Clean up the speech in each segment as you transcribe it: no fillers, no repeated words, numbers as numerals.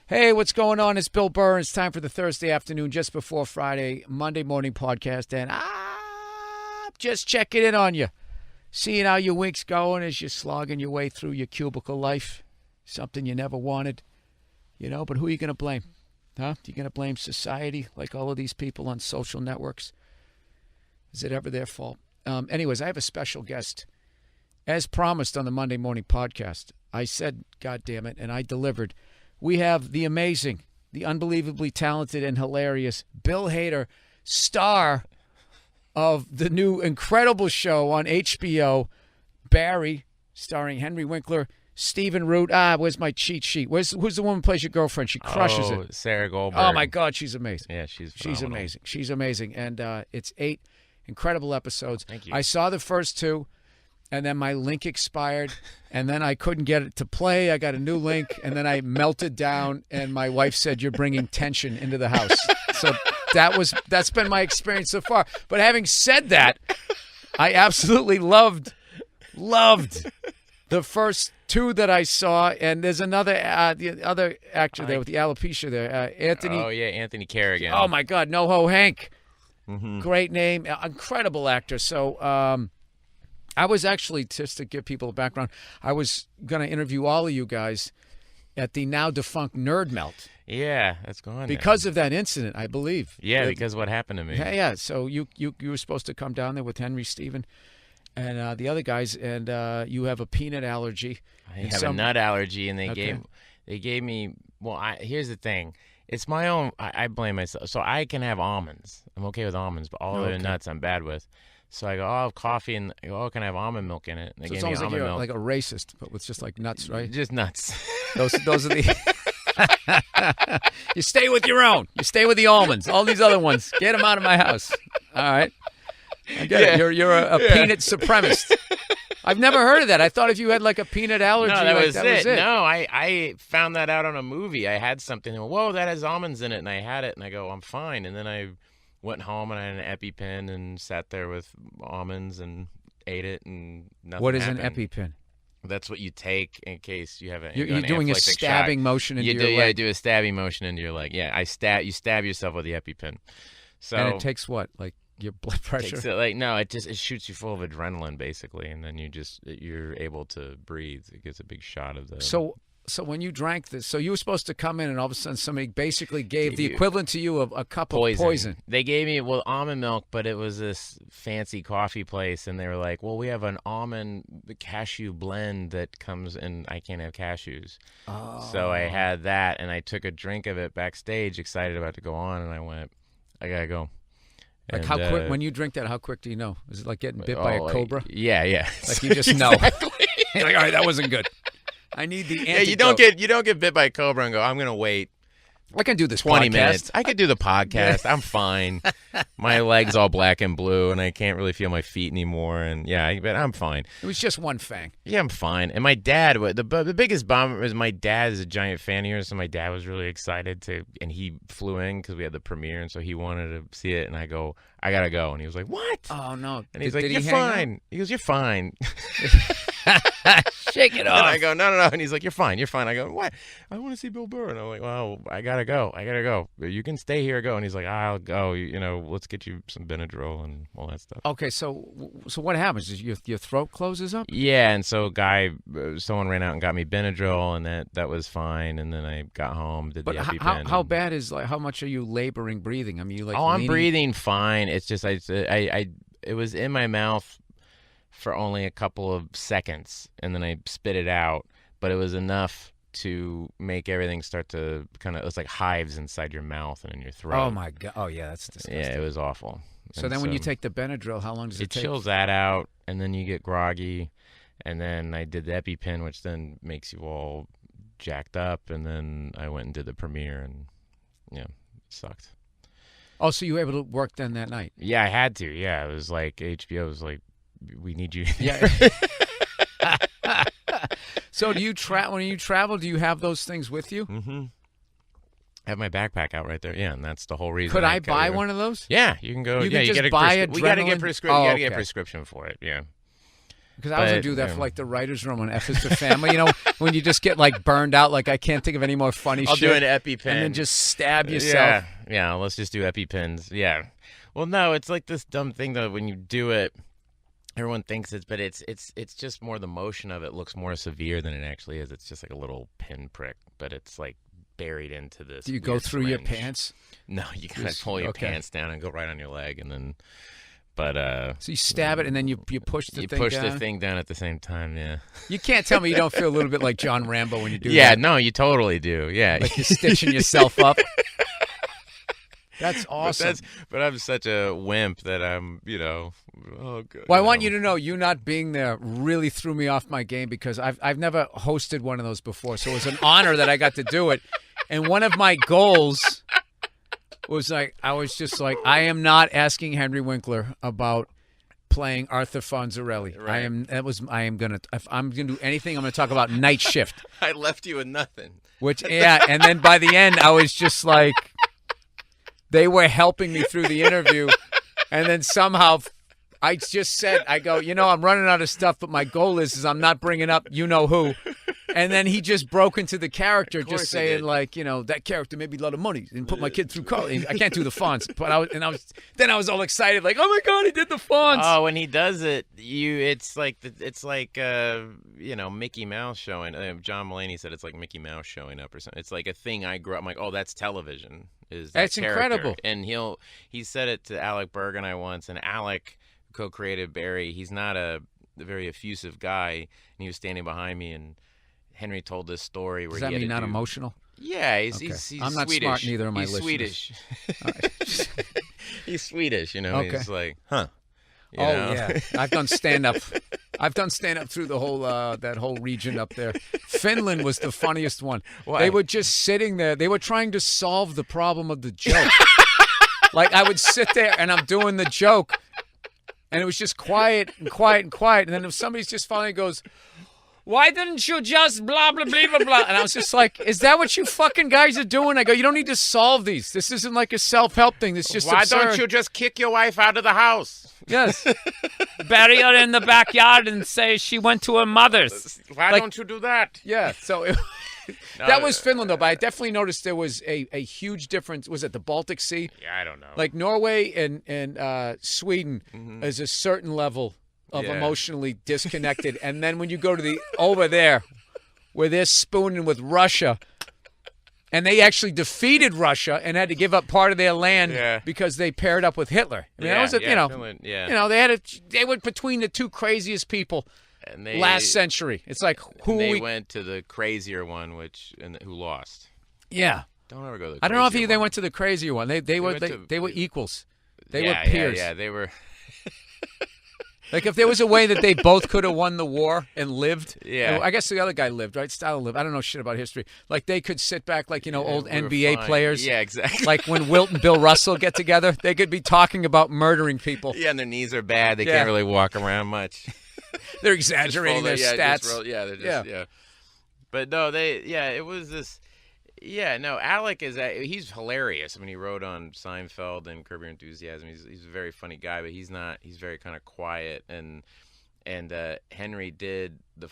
Hey, what's going on? It's Bill Burr. It's time for the Thursday afternoon, just before Friday, Monday morning podcast. And I'm just checking in on you, seeing how your week's going as you're slogging your way through your cubicle life. Something you never wanted, but who are you going to blame? Huh? You going to blame society like all of these people on social networks? Is it ever their fault? Anyways, I have a special guest. As promised on the Monday morning podcast, I said, God damn it, and I delivered. We have the amazing, the unbelievably talented and hilarious Bill Hader, star of the new incredible show on HBO, Barry, starring Henry Winkler, Stephen Root. Where's my cheat sheet? Who's the woman who plays your girlfriend? She crushes it. Sarah Goldberg. Oh, my God, she's amazing. Yeah, she's amazing. She's amazing. And it's 8 incredible episodes. Thank you. I saw the first 2. And then my link expired, and then I couldn't get it to play. I got a new link, and then I melted down, and my wife said, "You're bringing tension into the house." So that's been my experience so far. But having said that, I absolutely loved the first 2 that I saw, and there's another the other actor there with the alopecia there, Anthony. Oh yeah, Anthony Carrigan. Oh my God, NoHo Hank. Mm-hmm. Great name, incredible actor. So. I was actually, just to give people a background, I was going to interview all of you guys at the now defunct Nerd Melt. Yeah, that's gone because now. of that incident, I believe. Yeah, because what happened to me. Yeah. So you were supposed to come down there with Henry, Stephen, and the other guys, and you have a peanut allergy. I have a nut allergy, and they gave me. Well, here's the thing. It's my own. I blame myself. So I can have almonds. I'm okay with almonds, but all the nuts I'm bad with. So I go, I'll have coffee, and I go, can I have almond milk in it? And they so gave it's me almost almond like milk. Like a racist, but with just like nuts, right? Just nuts. Those are the. You stay with your own. You stay with the almonds. All these other ones, get them out of my house. All right. I get it. You're a peanut supremacist. I've never heard of that. I thought if you had like a peanut allergy, no, that was it. it. No, I found that out on a movie. I had something. Whoa, that has almonds in it, and I had it, and I go, I'm fine. And then I went home and I had an EpiPen and sat there with almonds and ate it, and nothing What is happened. an EpiPen? That's what you take in case you have a. You're doing a stabbing motion into your leg. Yeah, I do a stabbing motion into your leg. Yeah, you stab yourself with the EpiPen. So and it takes what, like your blood pressure? It shoots you full of adrenaline basically, and then you're able to breathe. It gets a big shot of the. So when you drank this, so you were supposed to come in and all of a sudden somebody basically gave the equivalent to you of a cup of poison. They gave me, almond milk, but it was this fancy coffee place, and they were like, well, we have an almond cashew blend that comes in, I can't have cashews. Oh. So I had that, and I took a drink of it backstage, excited about to go on, and I went, I got to go. Like how quick, when you drink that, how quick do you know? Is it like getting bit by a cobra? Yeah. Like you just know. You're like, all right, that wasn't good. I need the antidote. Yeah, you don't get bit by a cobra and go, I'm going to wait. I can do this 20 podcast. minutes. I could do the podcast. I'm fine. My leg's all black and blue, and I can't really feel my feet anymore. And but I'm fine. It was just one fang. Yeah, I'm fine. And my dad, the biggest bummer is my dad is a giant fan of yours, so my dad was really excited and he flew in because we had the premiere, and so he wanted to see it. And I go, I gotta go, and he was like, "What?" Oh no! And he's like, "You're fine." He goes, "You're fine." Shake it off. And I go, no. And he's like, you're fine. I go, what? I want to see Bill Burr. And I'm like, well, I gotta go. You can stay here. Go. And he's like, I'll go. Let's get you some Benadryl and all that stuff. Okay, so what happens? Is your throat closes up? Yeah, and so someone ran out and got me Benadryl, and that was fine. And then I got home, did the EpiPen. How bad is how much are you laboring breathing? I mean, you like. I'm breathing fine. It's just it was in my mouth for only a couple of seconds, and then I spit it out, but it was enough to make everything start to it's like hives inside your mouth and in your throat. Oh my God. Oh yeah, that's disgusting. Yeah, it was awful. So then when you take the Benadryl, how long does it take? It chills that out, and then you get groggy, and then I did the EpiPen, which then makes you all jacked up, and then I went and did the premiere, and it sucked. Oh, so you were able to work then that night? Yeah, I had to. Yeah, it was like HBO was like, we need you. Yeah. So do you when you travel, do you have those things with you? Mm-hmm. I have my backpack out right there. Yeah, and that's the whole reason. Could I buy one of those? Yeah, you can go. You can just get buy we got to get Adrenaline? prescription. Oh, You got to get okay. a prescription for it. Yeah. Because I was going to do that for, like, the writer's room on F is for Family. You know, when you just get, like, burned out, like, I can't think of any more funny I'll shit. do an EpiPen. And then just stab yourself. Yeah, let's just do EpiPens. Yeah. Well, no, it's like this dumb thing, though, when you do it, everyone thinks but it's just more the motion of it looks more severe than it actually is. It's just like a little pinprick, but it's, like, buried into this. Do you go through your pants? No, you gotta pull your pants down and go right on your leg, and then... But so you stab it and then you push the thing down? You push the thing down at the same time, yeah. You can't tell me you don't feel a little bit like John Rambo when you do that. Yeah, no, you totally do, yeah. Like you're stitching yourself up. That's awesome. But I'm such a wimp that I'm, oh, good. Well, I want you to know, you not being there really threw me off my game because I've never hosted one of those before. So it was an honor that I got to do it. And one of my goals was like, I was just like, I am not asking Henry Winkler about playing Arthur Fonzarelli. Right. If I'm gonna do anything, I'm gonna talk about Night Shift. I left you with nothing. And then by the end, I was just like, they were helping me through the interview, and then somehow I just said, I go, I'm running out of stuff, but my goal is I'm not bringing up you-know-who. And then he just broke into the character, just saying like, that character made me a lot of money and put my kid through college. I can't do the Fonz, but I was all excited, like, oh my God, he did the Fonz. Oh, when he does it, it's like Mickey Mouse showing. John Mulaney said it's like Mickey Mouse showing up or something. It's like a thing I grew up. I'm like, oh, that's television. That's incredible. And he said it to Alec Berg and I once, and Alec, who co-created Barry, he's not a very effusive guy, and he was standing behind me and. Henry told this story where Does that he mean not emotional? Yeah, he's I'm not Swedish. smart, neither am I. He's Swedish. He's Swedish, Okay. He's like, huh. Yeah. I've done stand up. I've done stand up through the whole that whole region up there. Finland was the funniest one. Why? They were just sitting there. They were trying to solve the problem of the joke. Like I would sit there and I'm doing the joke, and it was just quiet and quiet and quiet. And then if somebody's just finally goes, why didn't you just blah, blah, blah, blah, blah? And I was just like, is that what you fucking guys are doing? I go, you don't need to solve these. This isn't like a self-help thing. This is just Why absurd. don't you just kick your wife out of the house? Yes. Bury her in the backyard and say she went to her mother's. Why don't you do that? Yeah, so that was Finland, though. But I definitely noticed there was a huge difference. Was it the Baltic Sea? Yeah, I don't know. Like Norway and Sweden is a certain level of emotionally disconnected. And then when you go to over there, where they're spooning with Russia, and they actually defeated Russia and had to give up part of their land because they paired up with Hitler. I mean, that was Finland, they were between the two craziest people last century. It's like they went to the crazier one, who lost. Yeah. Don't ever go to the crazier I don't know if they one. went to the crazier one. They were equals. They were peers. Yeah, they were. Like, if there was a way that they both could have won the war and lived, yeah. I guess the other guy lived, right? Stalin lived. I don't know shit about history. Like, they could sit back, like, old NBA players. Yeah, exactly. Like, when Wilt and Bill Russell get together, they could be talking about murdering people. Yeah, and their knees are bad. They can't really walk around much. They're exaggerating their stats. But no, it was this. Yeah, no, Alec he's hilarious. I mean, he wrote on Seinfeld and Curb Your Enthusiasm. He's a very funny guy, but he's very kind of quiet. And Henry did the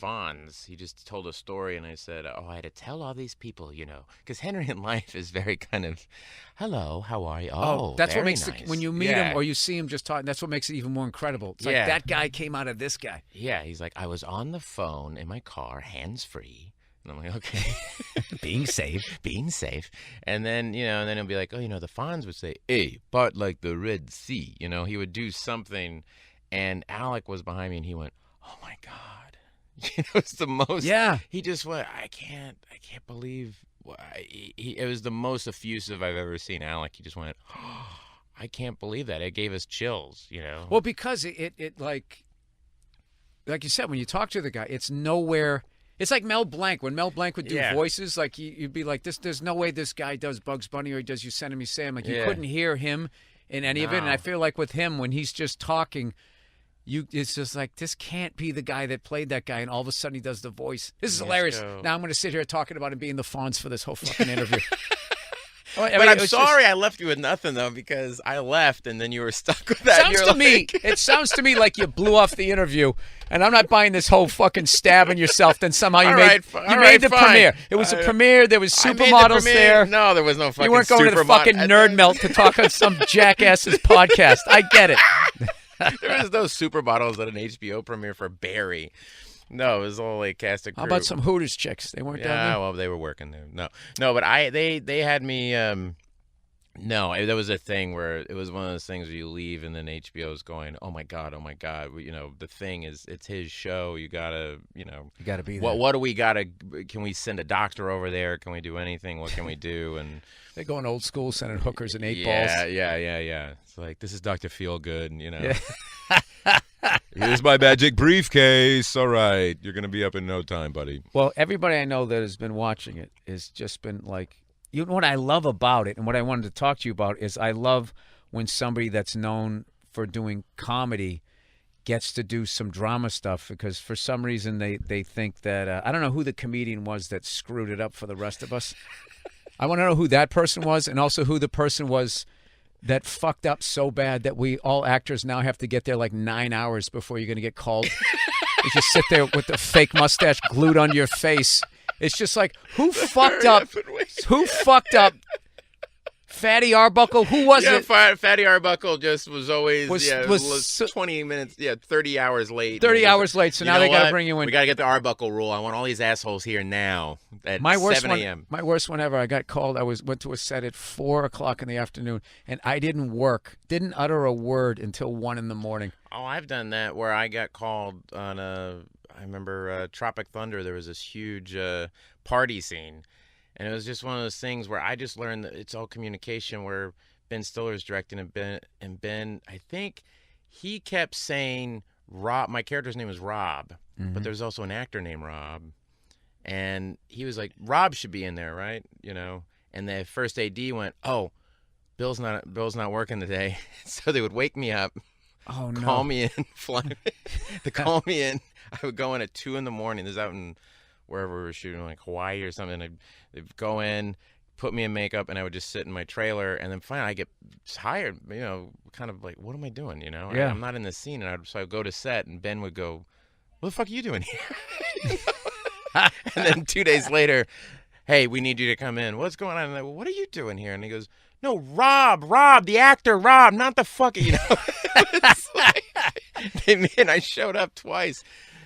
Fonz. He just told a story, and I said, oh, I had to tell all these people, because Henry in life is very kind of, hello, how are you? Oh, that's what makes nice. When you meet him or you see him just talking, that's what makes it even more incredible. It's like that guy came out of this guy. Yeah, he's like, I was on the phone in my car, hands-free. And I'm like, okay. Being safe. And then, and then he'll be like, oh, the Fonz would say, hey, part like the Red Sea. He would do something, and Alec was behind me, and he went, oh, my God. It's the most. Yeah. He just went, I can't believe. It was the most effusive I've ever seen Alec. He just went, oh, I can't believe that. It gave us chills, Well, because it like you said, when you talk to the guy, it's nowhere. It's like Mel Blanc. When Mel Blanc would do voices, like you'd be like, there's no way this guy does Bugs Bunny or he does Yosemite Sam. Like you couldn't hear him in any of it. And I feel like with him, when he's just talking, it's just like, this can't be the guy that played that guy. And all of a sudden he does the voice. This is hilarious. Now I'm going to sit here talking about him being the Fonz for this whole fucking interview. Well, I But mean, I'm it was sorry I left you with nothing, though, because I left, and then you were stuck with that. It sounds to me like you blew off the interview, and I'm not buying this whole fucking stabbing yourself. Then somehow you made the premiere. It was a premiere. There was supermodels there. No, there was no fucking. You weren't going to the fucking nerd melt to talk on some jackass's podcast. I get it. There was no supermodels at an HBO premiere for Barry. No, it was all like cast and crew. How about some Hooters chicks? They weren't down there? Yeah, well, they were working there. No, but they had me. No, there was a thing where it was one of those things where you leave and then HBO's going, oh my god, the thing is, it's his show. You gotta be there. What do we gotta? Can we send a doctor over there? Can we do anything? What can we do? And they're going old school, sending hookers and eight balls. Yeah. It's like, this is Dr. Feelgood, Yeah. Here's my magic briefcase. All right, you're gonna be up in no time, buddy. Well, everybody I know that has been watching it has just been like, you know what I love about it, and what I wanted to talk to you about is I love when somebody that's known for doing comedy gets to do some drama stuff, because for some reason they think that I don't know who the comedian was that screwed it up for the rest of us. I want to know who that person was, and also who the person was that fucked up so bad that we all actors now have to get there like 9 hours before you're going to get called. You just sit there with the fake mustache glued on your face. It's just like, who fucked up? Who fucked up? Fatty Arbuckle? Who was it? Fatty Arbuckle just was always 20 minutes, 30 hours late. 30 hours late, so now they got to bring you in. We got to get the Arbuckle rule. I want all these assholes here now at 7 a.m. My worst one ever, I got called. I went to a set at 4 o'clock in the afternoon, and I didn't utter a word until 1 in the morning. Oh, I've done that where I got called on I remember Tropic Thunder. There was this huge party scene. And it was just one of those things where I just learned that it's all communication, where Ben Stiller's directing, and Ben, I think he kept saying Rob. My character's name is Rob, but there's also an actor named Rob. And he was like, Rob should be in there, right? And the first AD went, oh, Bill's not working today. So they would wake me up, call me in, fly me. They call me in. I would go in at 2 in the morning. This is out in wherever we were shooting, like Hawaii or something. They'd go in, put me in makeup, and I would just sit in my trailer. And then finally I get tired, kind of like, what am I doing, Yeah. I'm not in the scene. And so I'd go to set, and Ben would go, what the fuck are you doing here? And then 2 days later, hey, we need you to come in. What's going on? And I go, what are you doing here? And he goes, no, Rob, the actor, Rob, not the fucking, It's like, and I showed up twice.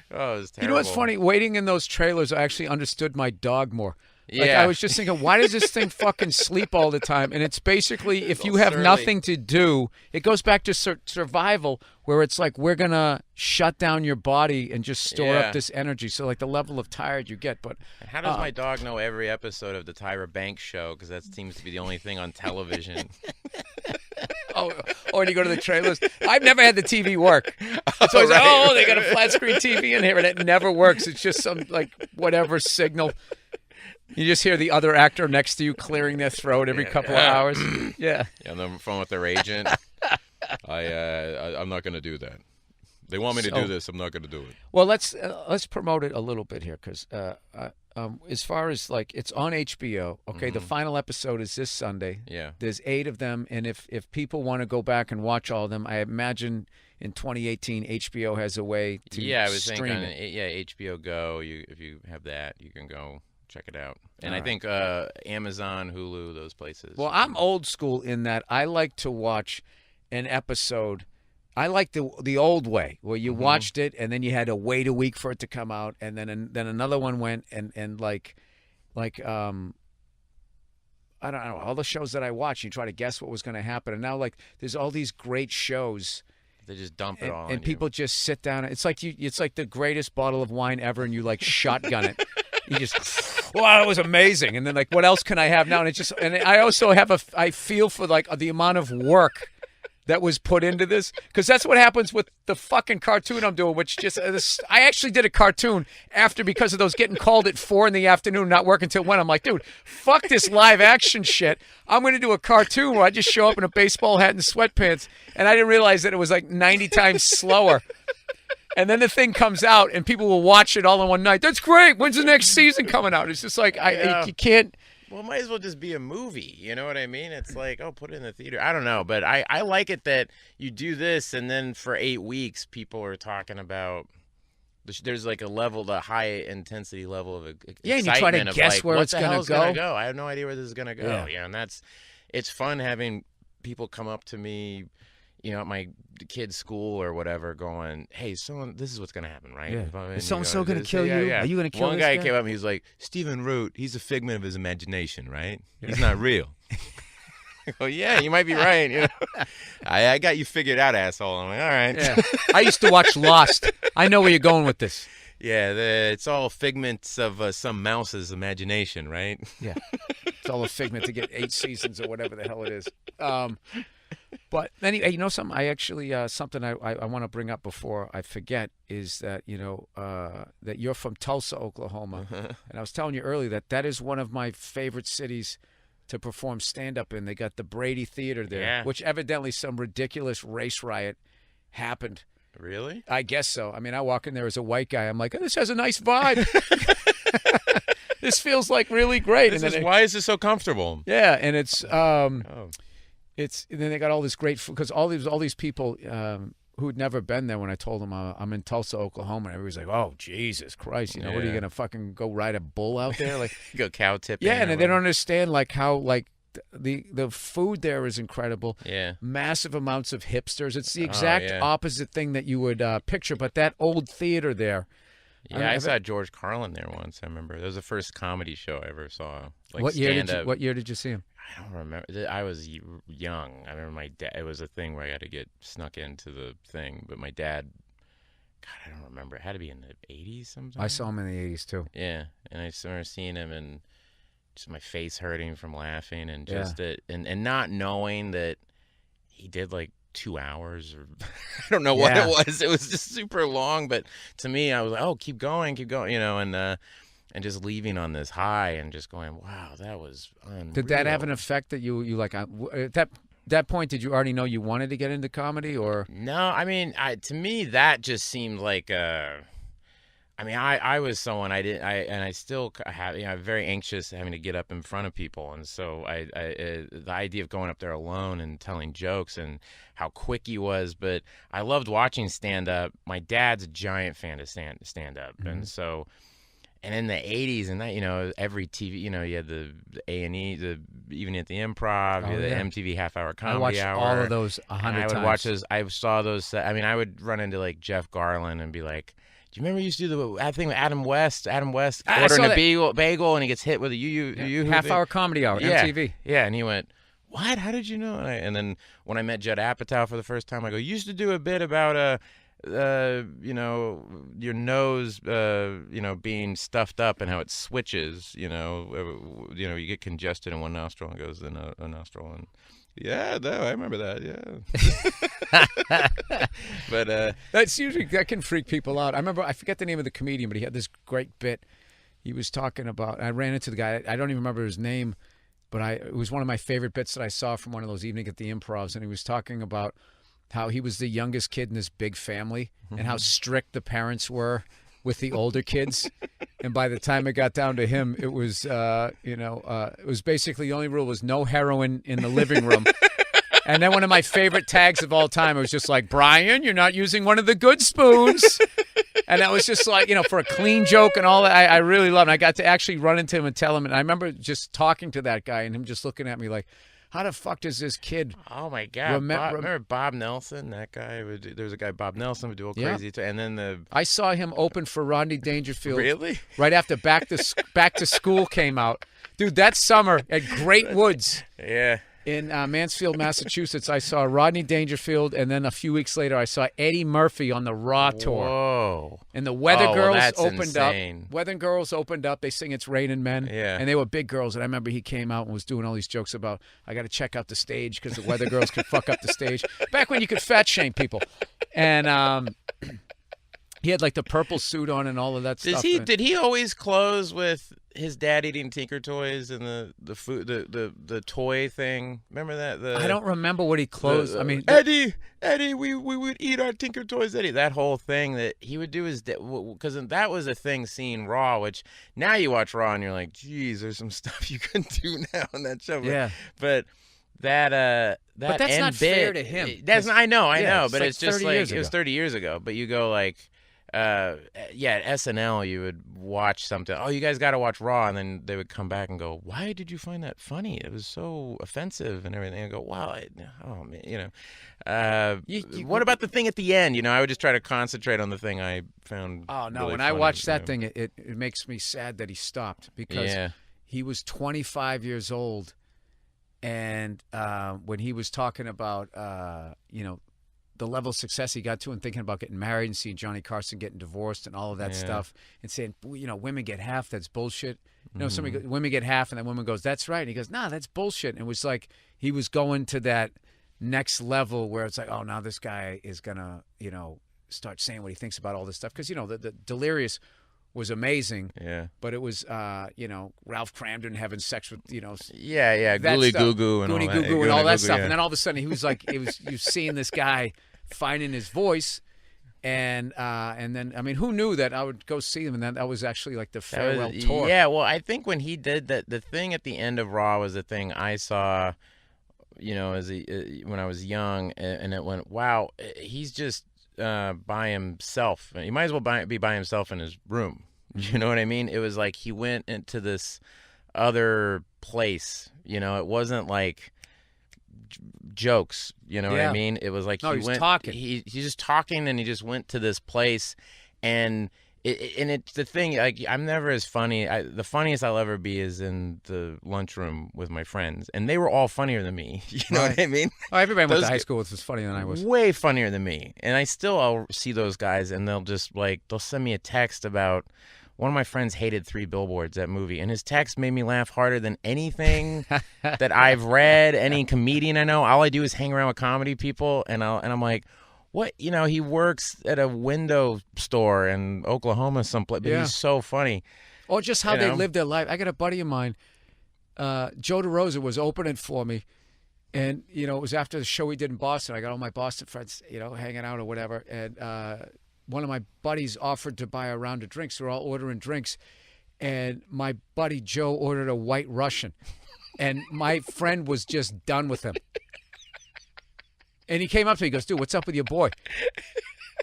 Oh, it was terrible. You know what's funny? Waiting in those trailers, I actually understood my dog more. Like, Yeah. I was just thinking, why does this thing fucking sleep all the time? And it's basically, if you all have surly. nothing to do, it goes back to survival, where it's like, we're going to shut down your body and just store Yeah. up this energy. So, like, the level of tired you get. But How does my dog know every episode of the Tyra Banks show? Because that seems to be the only thing on television. or you go to the trailers. I've never had the TV work. It's always like, they got a flat screen TV in here, and it never works. It's just some, like, whatever signal. You just hear the other actor next to you clearing their throat every couple of hours. Yeah. On the phone with their agent. I'm not going to do that. They want me to do this. I'm not going to do it. Well, let's promote it a little bit here, because as far as, like, it's on HBO. Okay, the final episode is this Sunday. Yeah. There's 8 of them, and if people want to go back and watch all of them, I imagine in 2018 HBO has a way to I was stream thinking, it. HBO Go. If you have that, you can go check it out. And I think Amazon, Hulu, those places. Well, I'm old school in that I like to watch an episode. I like the old way, where you watched it and then you had to wait a week for it to come out, and then another one went, and like I don't know, all the shows that I watch, you try to guess what was going to happen, and now, like, there's all these great shows. They just dump it all and on people you. just sit down. It's like the greatest bottle of wine ever, and you, like, shotgun it. You just, wow, that was amazing. And then, like, what else can I have now? And it's just, and I also I feel for, like, the amount of work that was put into this, because that's what happens with the fucking cartoon I'm doing, which just, I actually did a cartoon because of those getting called at 4 in the afternoon, not working till when. I'm like, dude, fuck this live action shit. I'm going to do a cartoon where I just show up in a baseball hat and sweatpants, and I didn't realize that it was like 90 times slower. And then the thing comes out, and people will watch it all in one night. That's great. When's the next season coming out? It's just like, you can't. Well, it might as well just be a movie. You know what I mean? It's like, oh, put it in the theater. I don't know, but I like it that you do this, and then for 8 weeks, people are talking about. There's like a level, the high intensity level of excitement. Yeah, and you try to guess where it's going to go. I have no idea where this is going to go. Yeah, and it's fun having people come up to me, at my kid's school or whatever, going, "Hey, this is what's going to happen, right? Yeah. Is so-and-so going to kill you? Yeah. Are you going to kill One this guy came up and he's like, Stephen Root, he's a figment of his imagination, right? He's not real. Well, yeah, you might be right. I got you figured out, asshole. I'm like, all right. Yeah. I used to watch Lost. I know where you're going with this. Yeah, it's all figments of some mouse's imagination, right? Yeah, it's all a figment to get 8 seasons or whatever the hell it is. But anyway, you know something? I actually something I want to bring up before I forget is that that you're from Tulsa, Oklahoma, and I was telling you earlier that is one of my favorite cities to perform stand-up in. They got the Brady Theater there, which evidently some ridiculous race riot happened. Really? I guess so. I mean, I walk in there as a white guy. I'm like, oh, this has a nice vibe. This feels like really great. Why is this so comfortable? Yeah, and it's and then they got all this great food because all these people who'd never been there. When I told them I'm in Tulsa, Oklahoma, and everybody's like, "Oh, Jesus Christ! What are you gonna fucking go ride a bull out there?" Like, go cow tipping. Yeah, and they don't understand like how like the food there is incredible. Yeah, massive amounts of hipsters. It's the exact opposite thing that you would picture. But that old theater there. Yeah, I saw George Carlin there once. I remember it was the first comedy show I ever saw. Like what year did you see him? I don't remember. I was young. I remember my dad. It was a thing where I had to get snuck into the thing. But my dad, God, I don't remember. It had to be in the 80s sometime. I saw him in the 80s too. Yeah, and I remember seeing him and just my face hurting from laughing and just and not knowing that he did like 2 hours or I don't know what it was. It was just super long. But to me, I was like, oh, keep going, and just leaving on this high and just going, wow, that was unreal. Did that have an effect that you like at that point? Did you already know you wanted to get into comedy or? No, I mean, to me that just seemed like I mean, I was someone I still have, I'm very anxious having to get up in front of people, and so the idea of going up there alone and telling jokes and how quick he was, but I loved watching stand up. My dad's a giant fan of stand up, and so. And in the 80s, and that, every TV, you had the A&E, the Evening at the Improv, the MTV half-hour comedy hour. I watched all of those 100 times. I would watch those. I saw those. I mean, I would run into like Jeff Garland and be like, "Do you remember you used to do the thing with Adam West? Adam West ordering a bagel, and he gets hit with a half-hour comedy hour, MTV." Yeah, and he went, "What? How did you know?" And then when I met Judd Apatow for the first time, I go, "You used to do a bit about your nose, being stuffed up and how it switches, you get congested in one nostril and goes in a nostril. And yeah, no, I remember that. Yeah. But that can freak people out. I forget the name of the comedian, but he had this great bit. He was talking about, I ran into the guy. I don't even remember his name, but it was one of my favorite bits that I saw from one of those Evening at the Improvs. And he was talking about how he was the youngest kid in this big family and how strict the parents were with the older kids. And by the time it got down to him, it was, it was basically the only rule was no heroin in the living room. And then one of my favorite tags of all time, it was just like, Brian, you're not using one of the good spoons. And that was just like, for a clean joke and all that. I really loved it. I got to actually run into him and tell him. And I remember just talking to that guy and him just looking at me like, how the fuck does this kid? Oh my God! Remember Bob Nelson? That guy there was a guy Bob Nelson would do all crazy, and then I saw him open for Rodney Dangerfield. Really? Right after Back to School came out, dude. That summer at Great Woods. Yeah. In Mansfield, Massachusetts, I saw Rodney Dangerfield, and then a few weeks later, I saw Eddie Murphy on the Raw tour. Whoa! And the Weather Girls opened insane. up. Weather Girls opened up. They sing "It's Raining Men." Yeah. And they were big girls. And I remember he came out and was doing all these jokes about, I got to check out the stage because the Weather Girls could fuck up the stage. Back when you could fat shame people. And He had like the purple suit on and all of that stuff. Did he always close with his dad eating Tinker Toys and the food the toy thing? Remember that? I don't remember what he closed. I mean, Eddie, we would eat our Tinker Toys, Eddie. That whole thing that he would do his because that was a thing seeing Raw, which now you watch Raw and you're like, geez, there's some stuff you can do now on that show. Yeah, but that but that's end not bit, fair to him. I know, but like it's just 30 like years it was ago. 30 years ago. But you go like. At SNL, you would watch something. Oh, you guys got to watch Raw, and then they would come back and go, "Why did you find that funny? It was so offensive and everything." I go, "Wow, oh man, you know." What about the thing at the end? You know, I would just try to concentrate on the thing I found. Oh no, really when funny, I watched that know. thing, it makes me sad that he stopped because he was 25 years old, and when he was talking about the level of success he got to and thinking about getting married and seeing Johnny Carson getting divorced and all of that stuff and saying, women get half, that's bullshit. Women get half, and then woman goes, that's right. And he goes, nah, that's bullshit. And it was like he was going to that next level where it's like, oh, now this guy is going to, start saying what he thinks about all this stuff. Because, the Delirious was amazing. Yeah. But it was, Ralph Cramden having sex with, Gooly Goo Goo and all that. Goo Goo and all that stuff. And then all of a sudden he was like, you're seeing this guy finding his voice. And then, I mean, who knew that I would go see him? And that was actually like the farewell tour. Yeah, well, I think when he did that, the thing at the end of Raw was the thing I saw, when I was young, and it went, wow, he's just by himself. He might as well be by himself in his room. You know what I mean? It was like he went into this other place. It wasn't like jokes. You know what I mean? It was like he was talking. He's just talking, and he just went to this place, and it's the thing. Like, I'm never as funny. The funniest I'll ever be is in the lunchroom with my friends, and they were all funnier than me. You know what I mean? Oh, everybody went to high school was funnier than I was. Way funnier than me, and I'll see those guys, and they'll send me a text about. One of my friends hated 3 Billboards, that movie, and his text made me laugh harder than anything that I've read, any comedian I know. All I do is hang around with comedy people, and I'm like, what? He works at a window store in Oklahoma someplace, but he's so funny. Or just how they live their life. I got a buddy of mine, Joe DeRosa, was opening for me, and, it was after the show we did in Boston. I got all my Boston friends, hanging out or whatever, and one of my buddies offered to buy a round of drinks. We're all ordering drinks. And my buddy Joe ordered a White Russian. And my friend was just done with him. And he came up to me. He goes, dude, what's up with your boy?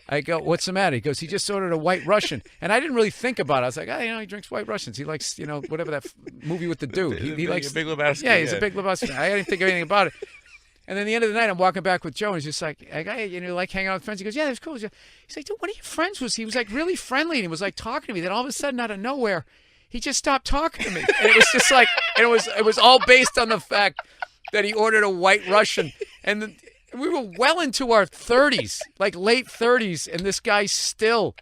I go, what's the matter? He goes, he just ordered a White Russian. And I didn't really think about it. I was like, he drinks White Russians. He likes, whatever that movie with the dude. He likes Big Lebowski. Yeah, he's a Big Lebowski. I didn't think of anything about it. And then at the end of the night, I'm walking back with Joe, and he's just like, like hanging out with friends. He goes, yeah, that's cool. He's like, dude, what are your friends with? He was like really friendly, and he was like talking to me. Then all of a sudden, out of nowhere, he just stopped talking to me. And it was just like, and it was all based on the fact that he ordered a White Russian. And we were well into our 30s, like late 30s, and this guy still,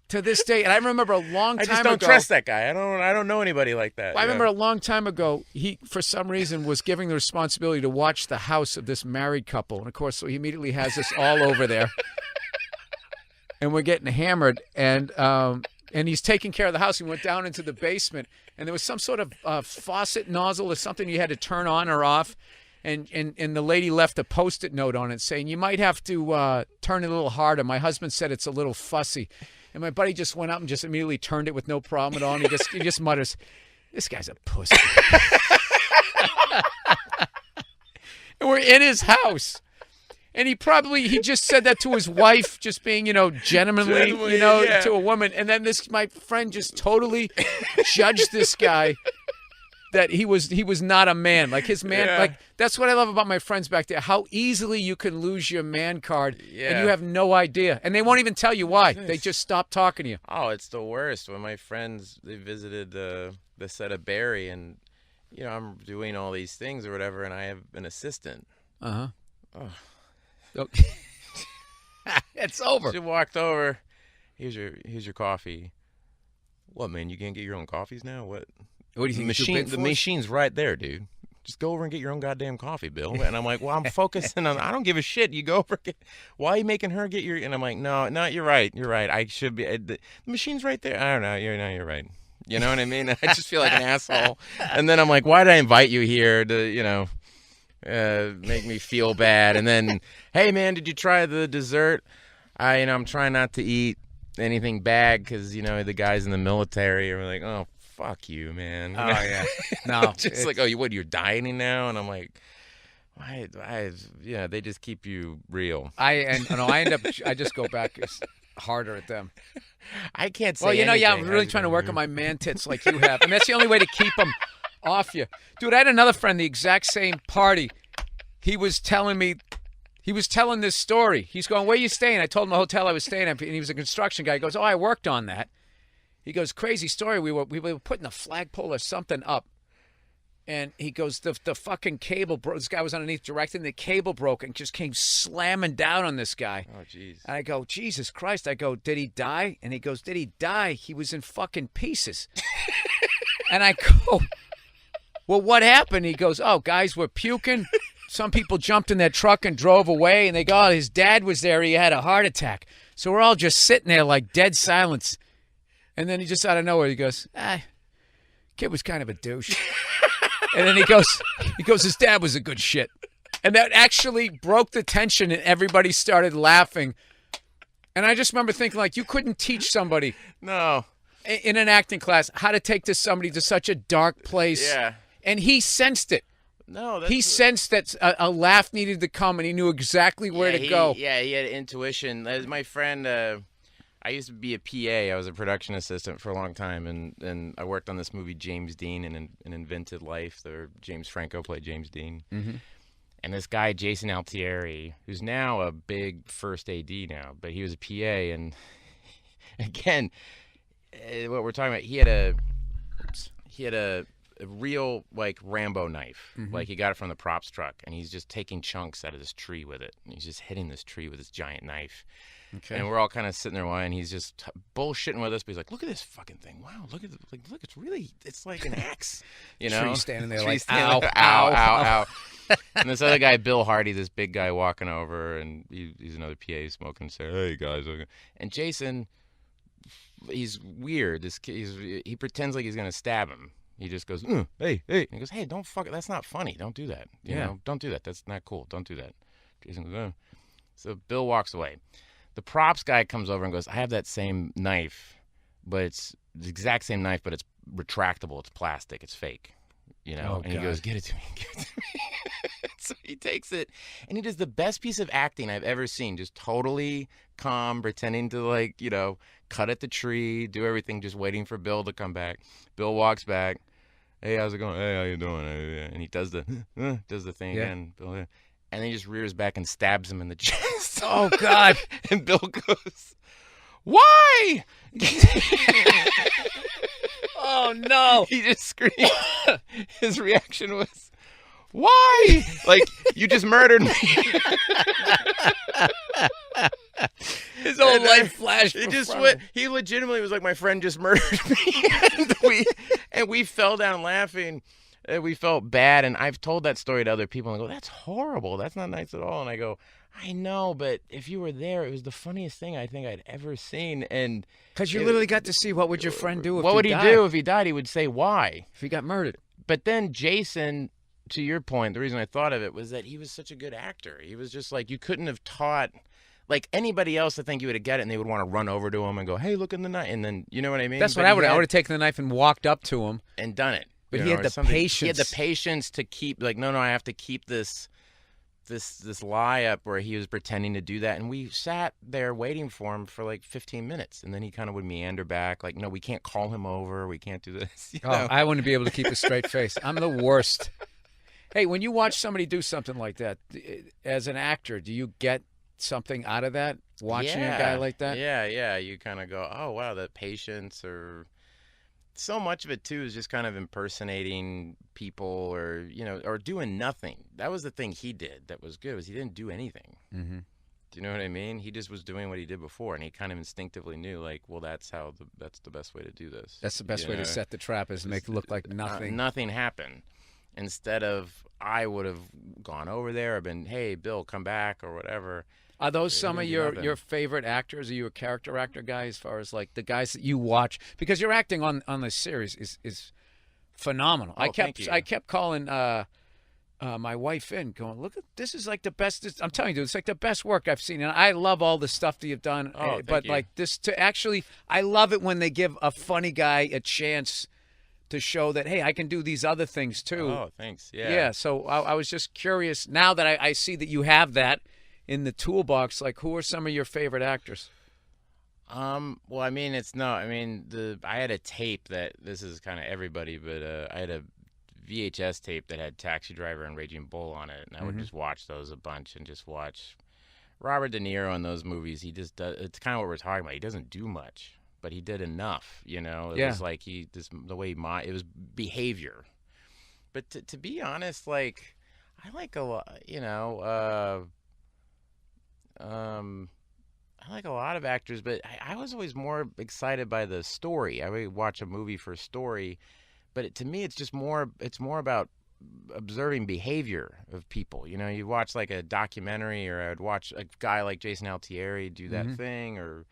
to this day, and I remember a long time ago. I just don't trust that guy. I don't know anybody like that. I remember a long time ago, he, for some reason, was giving the responsibility to watch the house of this married couple. And, of course, so he immediately has us all over there. And we're getting hammered. And he's taking care of the house. We went down into the basement. And there was some sort of faucet nozzle or something you had to turn on or off. And the lady left a Post-it note on it saying, you might have to turn it a little harder. My husband said it's a little fussy. And my buddy just went up and just immediately turned it with no problem at all. And he just mutters, this guy's a pussy. And we're in his house. And he just said that to his wife, just being, gentlemanly, to a woman. And then my friend just totally judged this guy that he was not a man. Like his man, like that's what I love about my friends back there. How easily you can lose your man card and you have no idea. And they won't even tell you why. They just stop talking to you. Oh, it's the worst. When my friends, they visited the set of Barry, and I'm doing all these things or whatever, and I have an assistant. Uh-huh. Oh. It's over. She walked over. Here's your coffee. What, man? You can't get your own coffees now? What? What do you think? The machine's right there, dude. just go over and get your own goddamn coffee, Bill. And I'm like, well, I'm focusing on, I don't give a shit. You go over, why are you making her get your, and I'm like, no, you're right. I should be, the machine's right there. I don't know. You're right. You know what I mean? I just feel like an asshole. And then I'm like, why did I invite you here to, make me feel bad? And then, hey man, did you try the dessert? I'm trying not to eat anything bad because, the guys in the military are like, oh, fuck you, man. Oh, yeah. No. Just like, oh, you're dieting now? And I'm like, why? They just keep you real. I just go back harder at them. I can't say Well, anything. I'm really trying to work on my man tits like you have. And that's the only way to keep them off you. Dude, I had another friend, the exact same party. He was telling this story. He's going, where are you staying? I told him the hotel I was staying at, and he was a construction guy. He goes, oh, I worked on that. He goes, crazy story. We were putting a flagpole or something up, and he goes, the fucking cable broke. This guy was underneath directing. The cable broke and just came slamming down on this guy. Oh, jeez. And I go, Jesus Christ. I go, did he die? And he goes, did he die? He was in fucking pieces. And I go, well, what happened? He goes, oh, guys were puking. Some people jumped in their truck and drove away, and they go, oh, his dad was there. He had a heart attack. So we're all just sitting there like dead silence. And then he just out of nowhere, he goes, kid was kind of a douche. And then he goes, his dad was a good shit. And that actually broke the tension, and everybody started laughing. And I just remember thinking, like, you couldn't teach somebody No. in an acting class how to take somebody to such a dark place. Yeah. And he sensed it. No, He sensed that a laugh needed to come, and he knew exactly where to go. Yeah, he had intuition. As my friend, I used to be a PA. I was a production assistant for a long time, and I worked on this movie, James Dean, An Invented Life. James Franco played James Dean. Mm-hmm. And this guy, Jason Altieri, who's now a big first AD now, but he was a PA. And again, what we're talking about, he had a real, like, Rambo knife. Mm-hmm. Like, he got it from the props truck, and he's just taking chunks out of this tree with it. And he's just hitting this tree with this giant knife. Okay. And we're all kind of sitting there and he's just bullshitting with us, but he's like, look at this fucking thing. Wow, look, it's like an axe. Tree standing there Tree like, ow, ow. And this other guy, Bill Hardy, this big guy walking over, and he's another PA smoking, saying, hey, guys. And Jason, he's weird. This kid, he pretends like he's going to stab him. He just goes, hey. And he goes, hey, don't fuck it. That's not funny. Don't do that. You know, don't do that. That's not cool. Don't do that. Jason goes, So Bill walks away. The props guy comes over and goes, I have that same knife, but it's the exact same knife, but it's retractable. It's plastic. It's fake. And he goes, get it to me. So he takes it, and he does the best piece of acting I've ever seen. Just totally calm, pretending to, cut at the tree, do everything, just waiting for Bill to come back. Bill walks back. Hey, how's it going? Hey, how you doing? And he does the thing again. Bill, and then he just rears back and stabs him in the chest. Oh, God. And Bill goes, why? Oh, no. He just screamed. His reaction was, why? Like, you just murdered me. His whole life flashed. He legitimately was like, my friend just murdered me. and we fell down laughing. We felt bad, and I've told that story to other people, and I go, that's horrible. That's not nice at all. And I go, I know, but if you were there, it was the funniest thing I think I'd ever seen. And because you literally got to see what would your friend do if what would he do if he died? He would say, why? If he got murdered. But then Jason, to your point, the reason I thought of it was that he was such a good actor. He was just like, you couldn't have taught, like anybody else, I think you would have get it, and they would want to run over to him and go, hey, look in the knife. And then, you know what I mean? That's what I would have taken the knife and walked up to him. And done it. But he had the patience. He had the patience to keep, like, no, I have to keep this lie up where he was pretending to do that. And we sat there waiting for him for like 15 minutes. And then he kind of would meander back, like, no, we can't call him over. We can't do this. You know? I wouldn't be able to keep a straight face. I'm the worst. Hey, when you watch somebody do something like that, as an actor, do you get something out of that, watching a guy like that? Yeah. You kind of go, oh, wow, the patience, or so much of it, too, is just kind of impersonating people or doing nothing. That was the thing he did that was good, was he didn't do anything. Mm-hmm. Do you know what I mean? He just was doing what he did before, and he kind of instinctively knew, like, well, that's the best way to do this. That's the best way to set the trap, is make it look like nothing. Nothing happened. instead of I would have gone over there or been, hey, Bill, come back or whatever. Are those some of didn't do nothing. your favorite actors? Are you a character actor guy as far as like the guys that you watch? Because your acting on this series is phenomenal. Oh, thank you. I kept calling my wife in, going, look, this is like the best. I'm telling you, dude, it's like the best work I've seen, and I love all the stuff that you've done. Oh, but you. like this, to actually, I love it when they give a funny guy a chance to show that, hey, I can do these other things too. Oh, thanks. Yeah. Yeah. So I was just curious. Now that I see that you have that in the toolbox, like who are some of your favorite actors? Well, I mean, I had a tape that, this is kind of everybody, but I had a VHS tape that had Taxi Driver and Raging Bull on it, and I would just watch those a bunch and just watch Robert De Niro in those movies. He just does, it's kind of what we're talking about. He doesn't do much, but he did enough, you know? It was like it was behavior. But to be honest, like, I like a lot, you know, I like a lot of actors, but I was always more excited by the story. I would watch a movie for a story, but to me, it's more about observing behavior of people. You know, you watch like a documentary, or I'd watch a guy like Jason Altieri do that thing or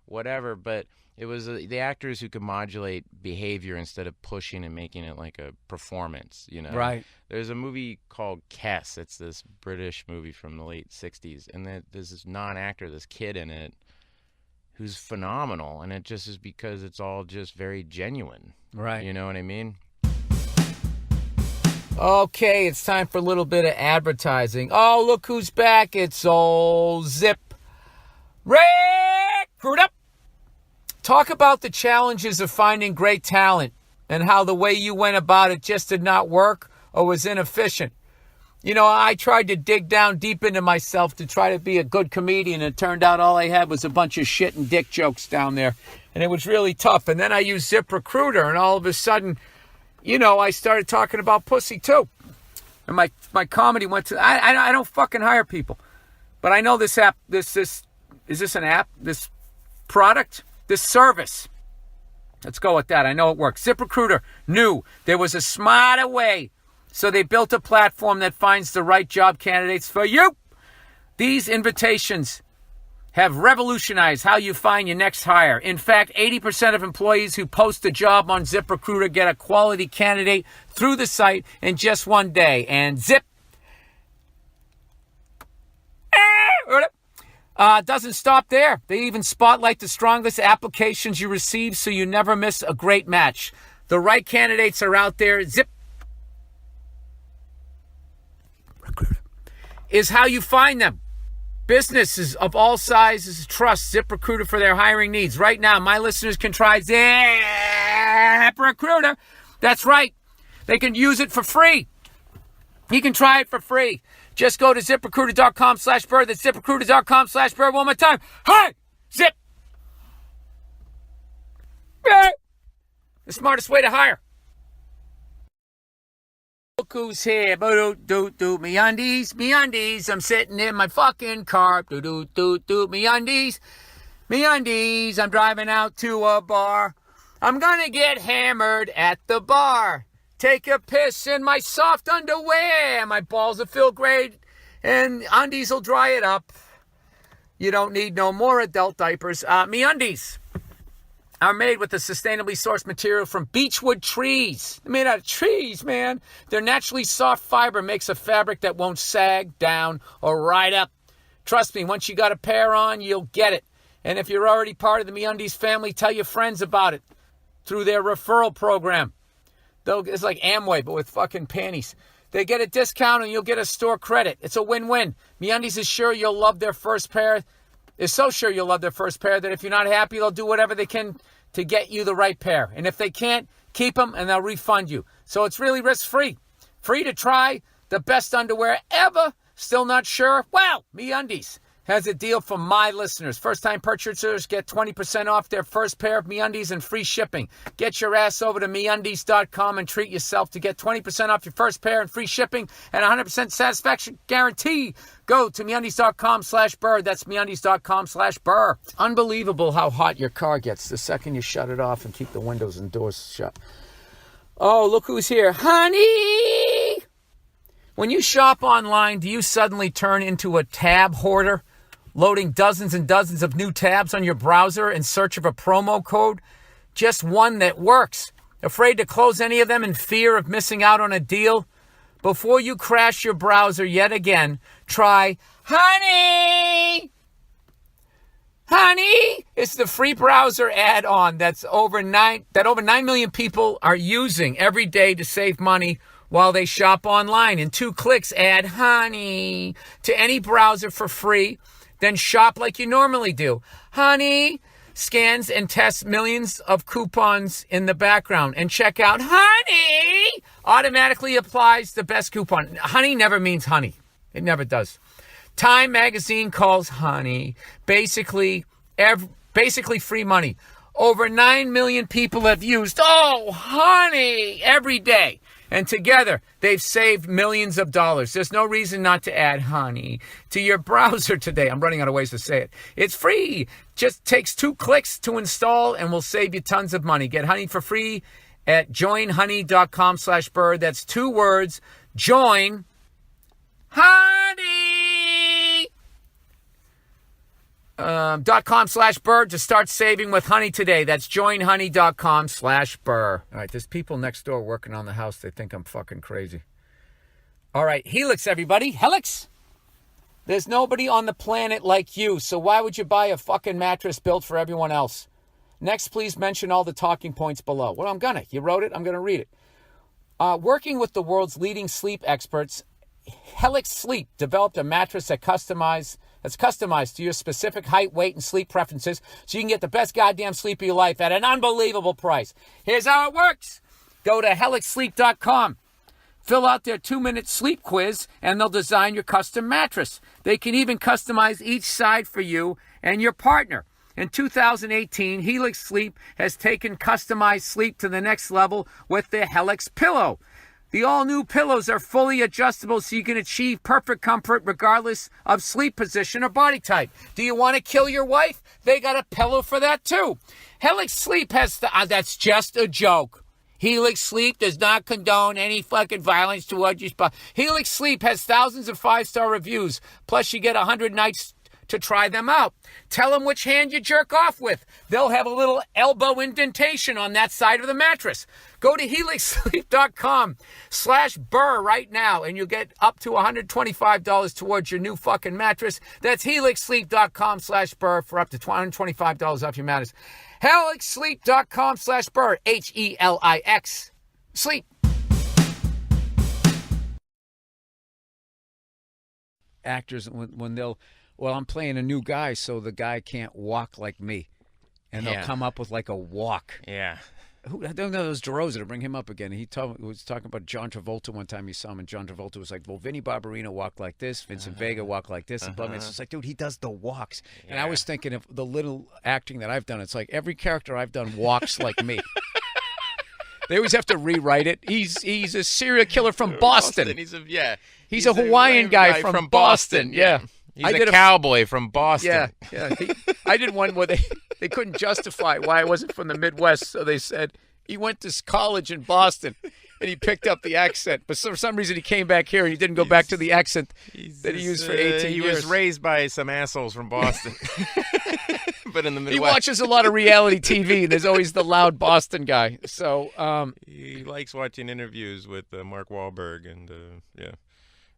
whatever, but it was the actors who could modulate behavior instead of pushing and making it like a performance, you know? Right. There's a movie called Kess. It's this British movie from the late 60s. And there's this non-actor, this kid in it, who's phenomenal. And it just is because it's all just very genuine. Right. You know what I mean? Okay, it's time for a little bit of advertising. Oh, look who's back. It's old Zip Recruiter. Talk about the challenges of finding great talent and how the way you went about it just did not work or was inefficient. You know, I tried to dig down deep into myself to try to be a good comedian, and it turned out all I had was a bunch of shit and dick jokes down there. And it was really tough. And then I used ZipRecruiter, and all of a sudden, you know, I started talking about pussy too. And my comedy went to, I don't fucking hire people. But I know this app, is this an app? This product? This service. Let's go with that. I know it works. ZipRecruiter knew there was a smarter way. So they built a platform that finds the right job candidates for you. These invitations have revolutionized how you find your next hire. In fact, 80% of employees who post a job on ZipRecruiter get a quality candidate through the site in just one day. And Zip doesn't stop there. They even spotlight the strongest applications you receive so you never miss a great match. The right candidates are out there. Zip is how you find them. Businesses of all sizes trust ZipRecruiter for their hiring needs. Right now, my listeners can try ZipRecruiter. That's right. They can use it for free. You can try it for free. Just go to ZipRecruiter.com/Burr. That's ZipRecruiter.com/Burr. One more time. Hi! Zip! The smartest way to hire. Look who's here. Me undies. I'm sitting in my fucking car. Me undies. I'm driving out to a bar. I'm gonna get hammered at the bar. Take a piss in my soft underwear. My balls will feel great, and undies will dry it up. You don't need no more adult diapers. Me undies are made with a sustainably sourced material from beechwood trees. They're made out of trees, man. Their naturally soft fiber makes a fabric that won't sag down or ride up. Trust me, once you got a pair on, you'll get it. And if you're already part of the MeUndies family, tell your friends about it through their referral program. It's like Amway, but with fucking panties. They get a discount and you'll get a store credit. It's a win-win. MeUndies is sure you'll love their first pair. Is so sure you'll love their first pair that if you're not happy, they'll do whatever they can to get you the right pair. And if they can't, keep them and they'll refund you. So it's really risk-free. Free to try the best underwear ever. Still not sure? Well, MeUndies has a deal for my listeners. First-time purchasers get 20% off their first pair of MeUndies and free shipping. Get your ass over to MeUndies.com and treat yourself to get 20% off your first pair and free shipping and 100% satisfaction guarantee. Go to MeUndies.com/Burr. That's MeUndies.com/Burr. It's unbelievable how hot your car gets the second you shut it off and keep the windows and doors shut. Oh, look who's here. Honey! When you shop online, do you suddenly turn into a tab hoarder, loading dozens and dozens of new tabs on your browser in search of a promo code? Just one that works. Afraid to close any of them in fear of missing out on a deal? Before you crash your browser yet again, try Honey! Honey! It's the free browser add-on that over 9 million people are using every day to save money while they shop online. In 2 clicks, add Honey to any browser for free, then shop like you normally do. Honey scans and tests millions of coupons in the background, and check out Honey automatically applies the best coupon. Honey never means honey. It never does. Time magazine calls Honey basically free money. Over 9 million people have used Honey every day. And together, they've saved millions of dollars. There's no reason not to add Honey to your browser today. I'm running out of ways to say it. It's free. Just takes 2 clicks to install and will save you tons of money. Get Honey for free at joinhoney.com/Burr. That's 2 words. Join Honey. .com/Burr to start saving with Honey today. That's joinhoney.com/Burr. All right, there's people next door working on the house. They think I'm fucking crazy. All right, Helix, everybody. Helix. There's nobody on the planet like you, so why would you buy a fucking mattress built for everyone else? Next, please mention all the talking points below. Well, I'm gonna. You wrote it. I'm gonna read it. Working with the world's leading sleep experts, Helix Sleep developed a mattress that's customized to your specific height, weight, and sleep preferences so you can get the best goddamn sleep of your life at an unbelievable price. Here's how it works. Go to helixsleep.com. Fill out their 2-minute sleep quiz, and they'll design your custom mattress. They can even customize each side for you and your partner. In 2018, Helix Sleep has taken customized sleep to the next level with the Helix Pillow. The all-new pillows are fully adjustable so you can achieve perfect comfort regardless of sleep position or body type. Do you want to kill your wife? They got a pillow for that too. Helix Sleep has that's just a joke. Helix Sleep does not condone any fucking violence towards your spouse. Helix Sleep has thousands of 5-star reviews. Plus you get 100 nights to try them out. Tell them which hand you jerk off with. They'll have a little elbow indentation on that side of the mattress. Go to helixsleep.com/Burr right now and you'll get up to $125 towards your new fucking mattress. That's helixsleep.com/Burr for up to $125 off your mattress. helixsleep.com/Burr. HELIX. Sleep. Actors, when they'll, well, I'm playing a new guy, so the guy can't walk like me. And they'll come up with like a walk. Yeah. I don't know, those DeRosa to bring him up again. He was talking about John Travolta one time. He saw him, and John Travolta was like, well, Vinnie Barbarino walked like this, Vincent Vega walked like this. And it's just like, dude, he does the walks. Yeah. And I was thinking of the little acting that I've done. It's like every character I've done walks like me. They always have to rewrite it. He's a serial killer from Boston. He's a Hawaiian guy from Boston. Yeah. He's a cowboy from Boston. Yeah. I did one where they couldn't justify why I wasn't from the Midwest, so they said he went to college in Boston and he picked up the accent. But for some reason he came back here and he didn't go back to the accent that he used for 18 years. He was raised by some assholes from Boston. But in the Midwest. He watches a lot of reality TV, and there's always the loud Boston guy. So he likes watching interviews with Mark Wahlberg and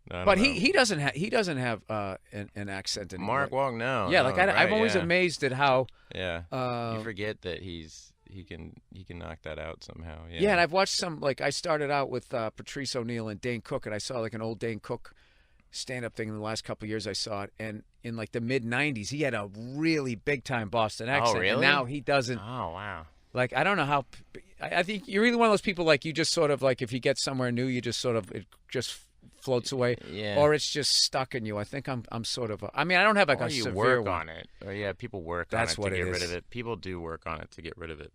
but he doesn't have an accent anymore. Mark Wahlberg, no. Yeah, I'm always yeah. amazed at how. Yeah. You forget that he can knock that out somehow. Yeah. Yeah, and I've watched some, like I started out with Patrice O'Neal and Dane Cook, and I saw like an old Dane Cook stand-up thing in the last couple of years. I saw it, and in like the mid-'90s, he had a really big-time Boston accent. Oh, really? And now he doesn't. Oh, wow. Like, I don't know how. I think you're either one of those people, like, you just sort of, like, if you get somewhere new, you just sort of, it just floats away, or it's just stuck in you. I think I'm sort of. I mean, I don't have like a severe work one. on it. Or yeah, people work That's on it what to it get is. rid of it. People do work on it to get rid of it.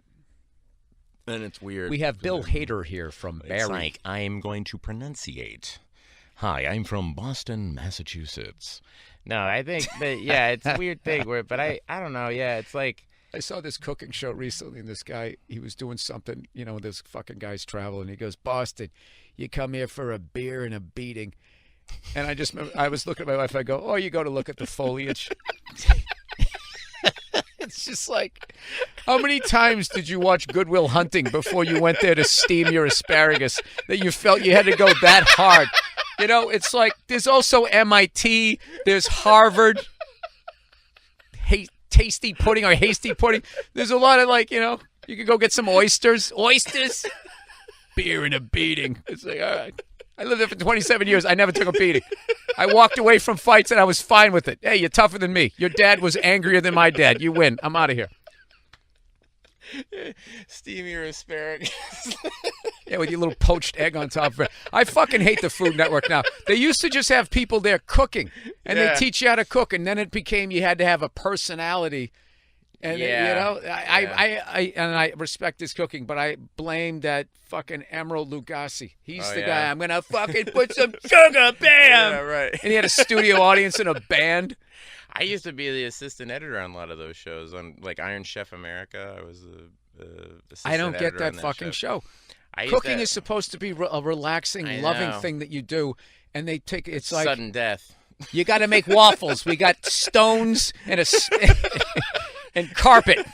And it's weird. We have Bill Hader here from Barry. It's like, I'm going to pronunciate. Hi, I'm from Boston, Massachusetts. No, I think that, yeah, it's a weird thing. But I don't know. Yeah, it's like, I saw this cooking show recently, and this guy, he was doing something, this fucking guy's traveling. He goes, Boston, you come here for a beer and a beating. And I just remember, I was looking at my wife, I go, oh, you go to look at the foliage. It's just like, how many times did you watch Good Will Hunting before you went there to steam your asparagus that you felt you had to go that hard? It's like, there's also MIT, there's Harvard, tasty pudding or hasty pudding. There's a lot of you could go get some oysters, beer and a beating. It's like, all right. I lived there for 27 years. I never took a beating. I walked away from fights and I was fine with it. Hey, you're tougher than me. Your dad was angrier than my dad. You win. I'm out of here. Steam your asparagus. Yeah, with your little poached egg on top of it. I fucking hate the Food Network now. They used to just have people there cooking, and they teach you how to cook, and then it became you had to have a personality. And I respect his cooking, but I blame that fucking Emerald Lagasse. He's the guy. I'm gonna fucking put some sugar, bam. Yeah, right. And he had a studio audience and a band. I used to be the assistant editor on a lot of those shows, on like Iron Chef America. I was the assistant I don't get editor that on fucking show. Cooking is supposed to be a relaxing, loving thing that you do, and they take it's like sudden death. You got to make waffles. We got stones and and carpet.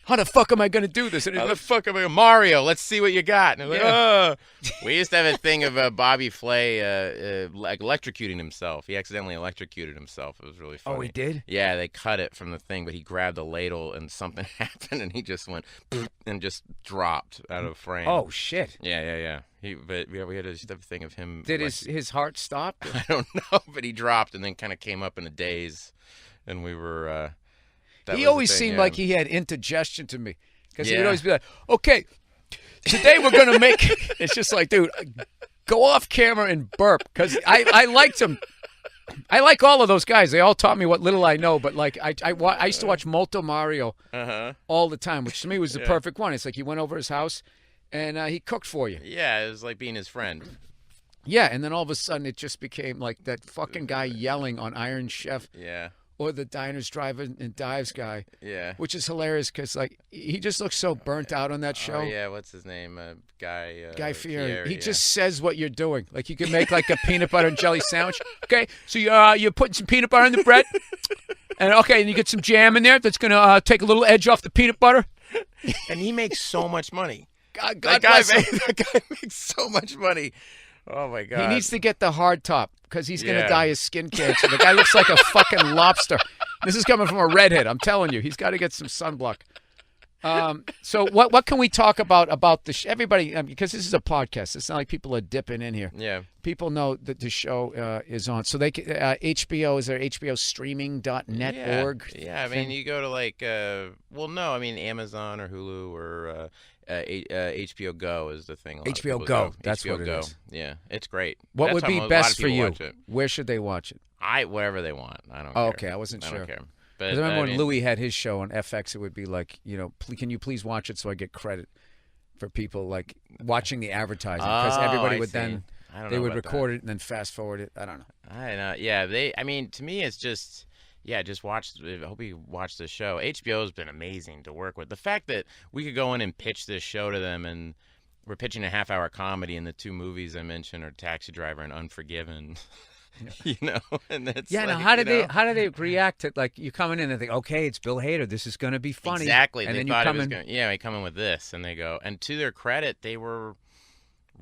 How the fuck am I going to do this? How the fuck am I? Mario, let's see what you got. And like, We used to have a thing of Bobby Flay like electrocuting himself. He accidentally electrocuted himself. It was really funny. Oh, he did? Yeah, they cut it from the thing, but he grabbed a ladle and something happened, and he just went and just dropped out of frame. Oh, shit. Yeah. But we had a thing of him. Did his heart stop? I don't know, but he dropped and then kind of came up in a daze, and we were. He always seemed like he had indigestion to me, because he would always be like, okay, today we're going to make it's just like, dude, go off camera and burp, because I liked him. I like all of those guys. They all taught me what little I know, but like I used to watch Molto Mario all the time, which to me was the perfect one. It's like you went over his house and he cooked for you. Yeah, it was like being his friend. Yeah, and then all of a sudden it just became like that fucking guy yelling on Iron Chef. Yeah. Or the Diners, Drive-In, and Dives guy. Yeah. Which is hilarious because, like, he just looks so burnt out on that show. Oh, yeah. What's his name? Guy Fieri. He just says what you're doing. Like, you can make, like, a peanut butter and jelly sandwich. Okay? So you're putting some peanut butter in the bread. And, and you get some jam in there that's going to take a little edge off the peanut butter. And he makes so much money. God bless him. That guy makes so much money. Oh, my God. He needs to get the hard top, because he's going to die of skin cancer. The guy looks like a fucking lobster. This is coming from a redhead. I'm telling you. He's got to get some sunblock. So what can we talk about the everybody, because this is a podcast. It's not like people are dipping in here. Yeah. People know that the show is on. So they can, HBO, is there HBOstreaming.net org? Yeah, I mean, you go to like, Amazon or Hulu or HBO Go is the thing. HBO Go. That's HBO what Go. it is. Yeah, it's great. What would be best for you? Where should they watch it? Wherever they want. I don't care. Oh, okay. I wasn't sure. I don't care. But I remember when Louis had his show on FX, it would be like, can you please watch it so I get credit for people like watching the advertising, because everybody would then they would record it and then fast forward it. I don't know. I know. Yeah, to me it's just just watch. I hope you watch the show. HBO has been amazing to work with. The fact that we could go in and pitch this show to them, and we're pitching a half-hour comedy, and the two movies I mentioned are Taxi Driver and Unforgiven. And that's now how do they react to, like, you coming in and think, okay, it's Bill Hader, this is going to be funny. Exactly. And they then thought you it was going. Yeah, we come in with this, and they go. And to their credit, they were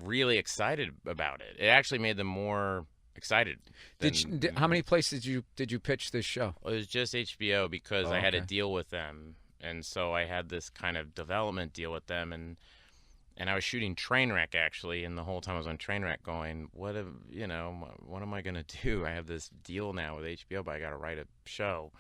really excited about it. It actually made them more excited. How many places did you pitch this show? Well, it was just HBO, because I had a deal with them, and so I had this kind of development deal with them, and I was shooting Trainwreck, actually, and the whole time I was on Trainwreck going, what am I going to do? I have this deal now with HBO, but I got to write a show.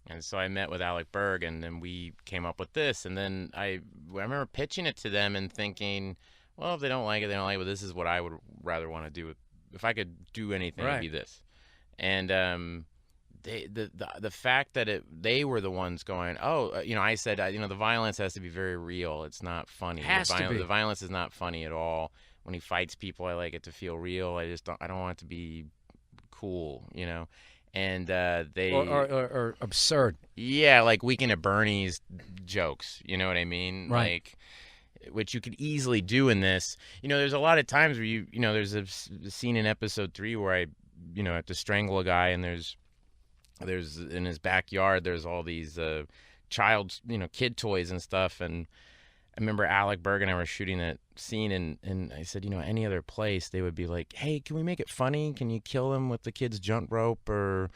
And so I met with Alec Berg, and then we came up with this. And then I remember pitching it to them and thinking, well, if they don't like it, they don't like it, but this is what I would rather want to do. If I could do anything, it'd be this. And the fact that they were the ones going, I said, the violence has to be very real. It's not funny. The violence is not funny at all. When he fights people, I like it to feel real. I don't want it to be cool, and they or absurd. yeah, like Weekend at Bernie's jokes. You know what I mean? Right. Like, which you could easily do in this. There's a lot of times where there's a scene in episode 3 where I, have to strangle a guy, and there's in his backyard, there's all these kid toys and stuff. And I remember Alec Berg and I were shooting that scene, and I said, any other place, they would be like, hey, can we make it funny? Can you kill him with the kid's jump rope? Or,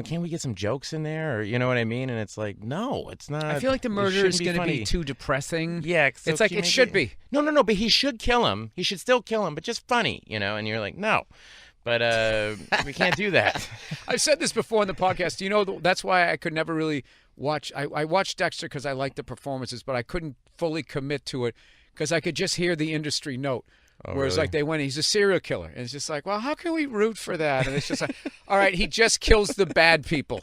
can we get some jokes in there? Or, you know what I mean? And it's like, no, it's not. I feel like the murder is going to be too depressing. Yeah. So it's like it should be. No, but he should kill him. He should still kill him, but just funny, and you're like, no. But we can't do that. I've said this before in the podcast. That's why I could never really watch. I watched Dexter because I liked the performances, but I couldn't fully commit to it because I could just hear the industry note. Whereas really? like they went, he's a serial killer. And it's just like, well, how can we root for that? And it's just like, all right, he just kills the bad people.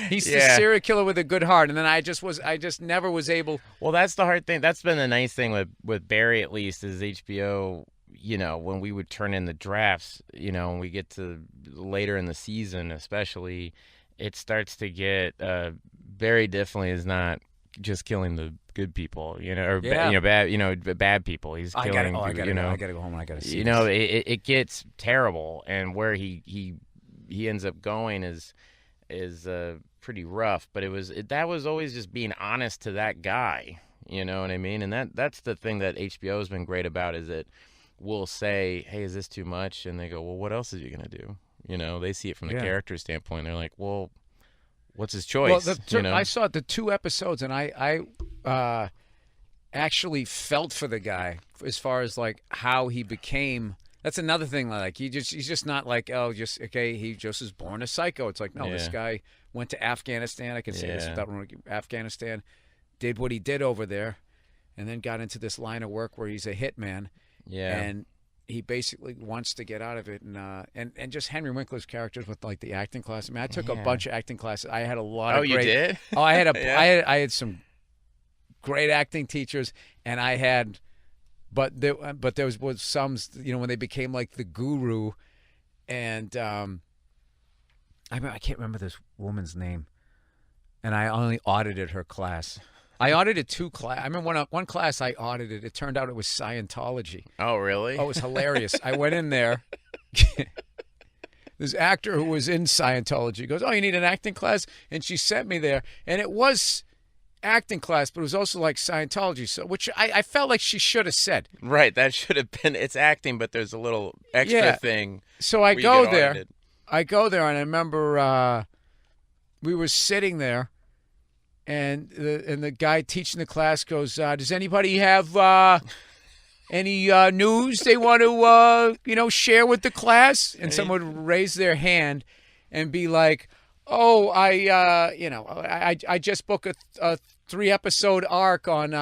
He's the serial killer with a good heart. And then I just never was able. Well, that's the hard thing. That's been the nice thing with Barry, at least, is HBO, when we would turn in the drafts, when we get to later in the season, especially, it starts to get, Barry definitely is not just killing the good people, bad people. He's killing people, I gotta go home and I gotta see it gets terrible, and where he ends up going is pretty rough. But that was always just being honest to that guy, you know what I mean? And that's the thing that HBO has been great about, is that we'll say, hey, is this too much? And they go, well, what else is he gonna do? They see it from the character standpoint. They're like, well, what's his choice? Well, I saw the 2 episodes, and I actually felt for the guy as far as like how he became. That's another thing. Like he's just not like, he just was born a psycho. It's like, no, this guy went to Afghanistan. I can say this without Afghanistan, did what he did over there, and then got into this line of work where he's a hitman. Yeah, and he basically wants to get out of it, and just Henry Winkler's characters with like the acting class. I mean, I took a bunch of acting classes. I had a lot of great. You did? Oh, I had I had some great acting teachers, and I had, but there was some, when they became like the guru, and I can't remember this woman's name, and I only audited her class. I audited 2 classes. I remember one class I audited. It turned out it was Scientology. Oh, really? Oh, it was hilarious. I went in there. This actor who was in Scientology goes, oh, you need an acting class? And she sent me there. And it was acting class, but it was also like Scientology, so which I felt like she should have said. Right, that should have been, it's acting, but there's a little extra thing. So I go there. Audited. I go there, and I remember we were sitting there, and the guy teaching the class goes, does anybody have any news they want to share with the class? And someone would raise their hand and be like, oh, I just booked a 3-episode arc on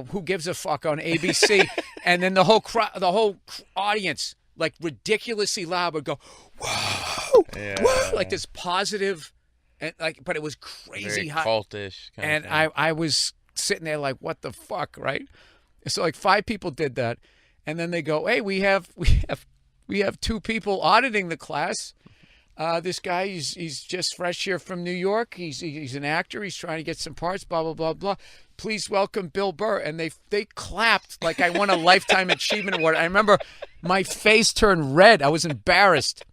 Who Gives a Fuck on ABC. And then the whole audience, like ridiculously loud, would go, whoa, whoa, like this positive. And but it was crazy high, cultish. And I was sitting there like, what the fuck, right? So like 5 people did that, and then they go, hey, we have 2 people auditing the class. This guy, he's just fresh here from New York. He's an actor. He's trying to get some parts. Blah blah blah blah. Please welcome Bill Burr. And they clapped like I won a Lifetime Achievement Award. I remember my face turned red. I was embarrassed.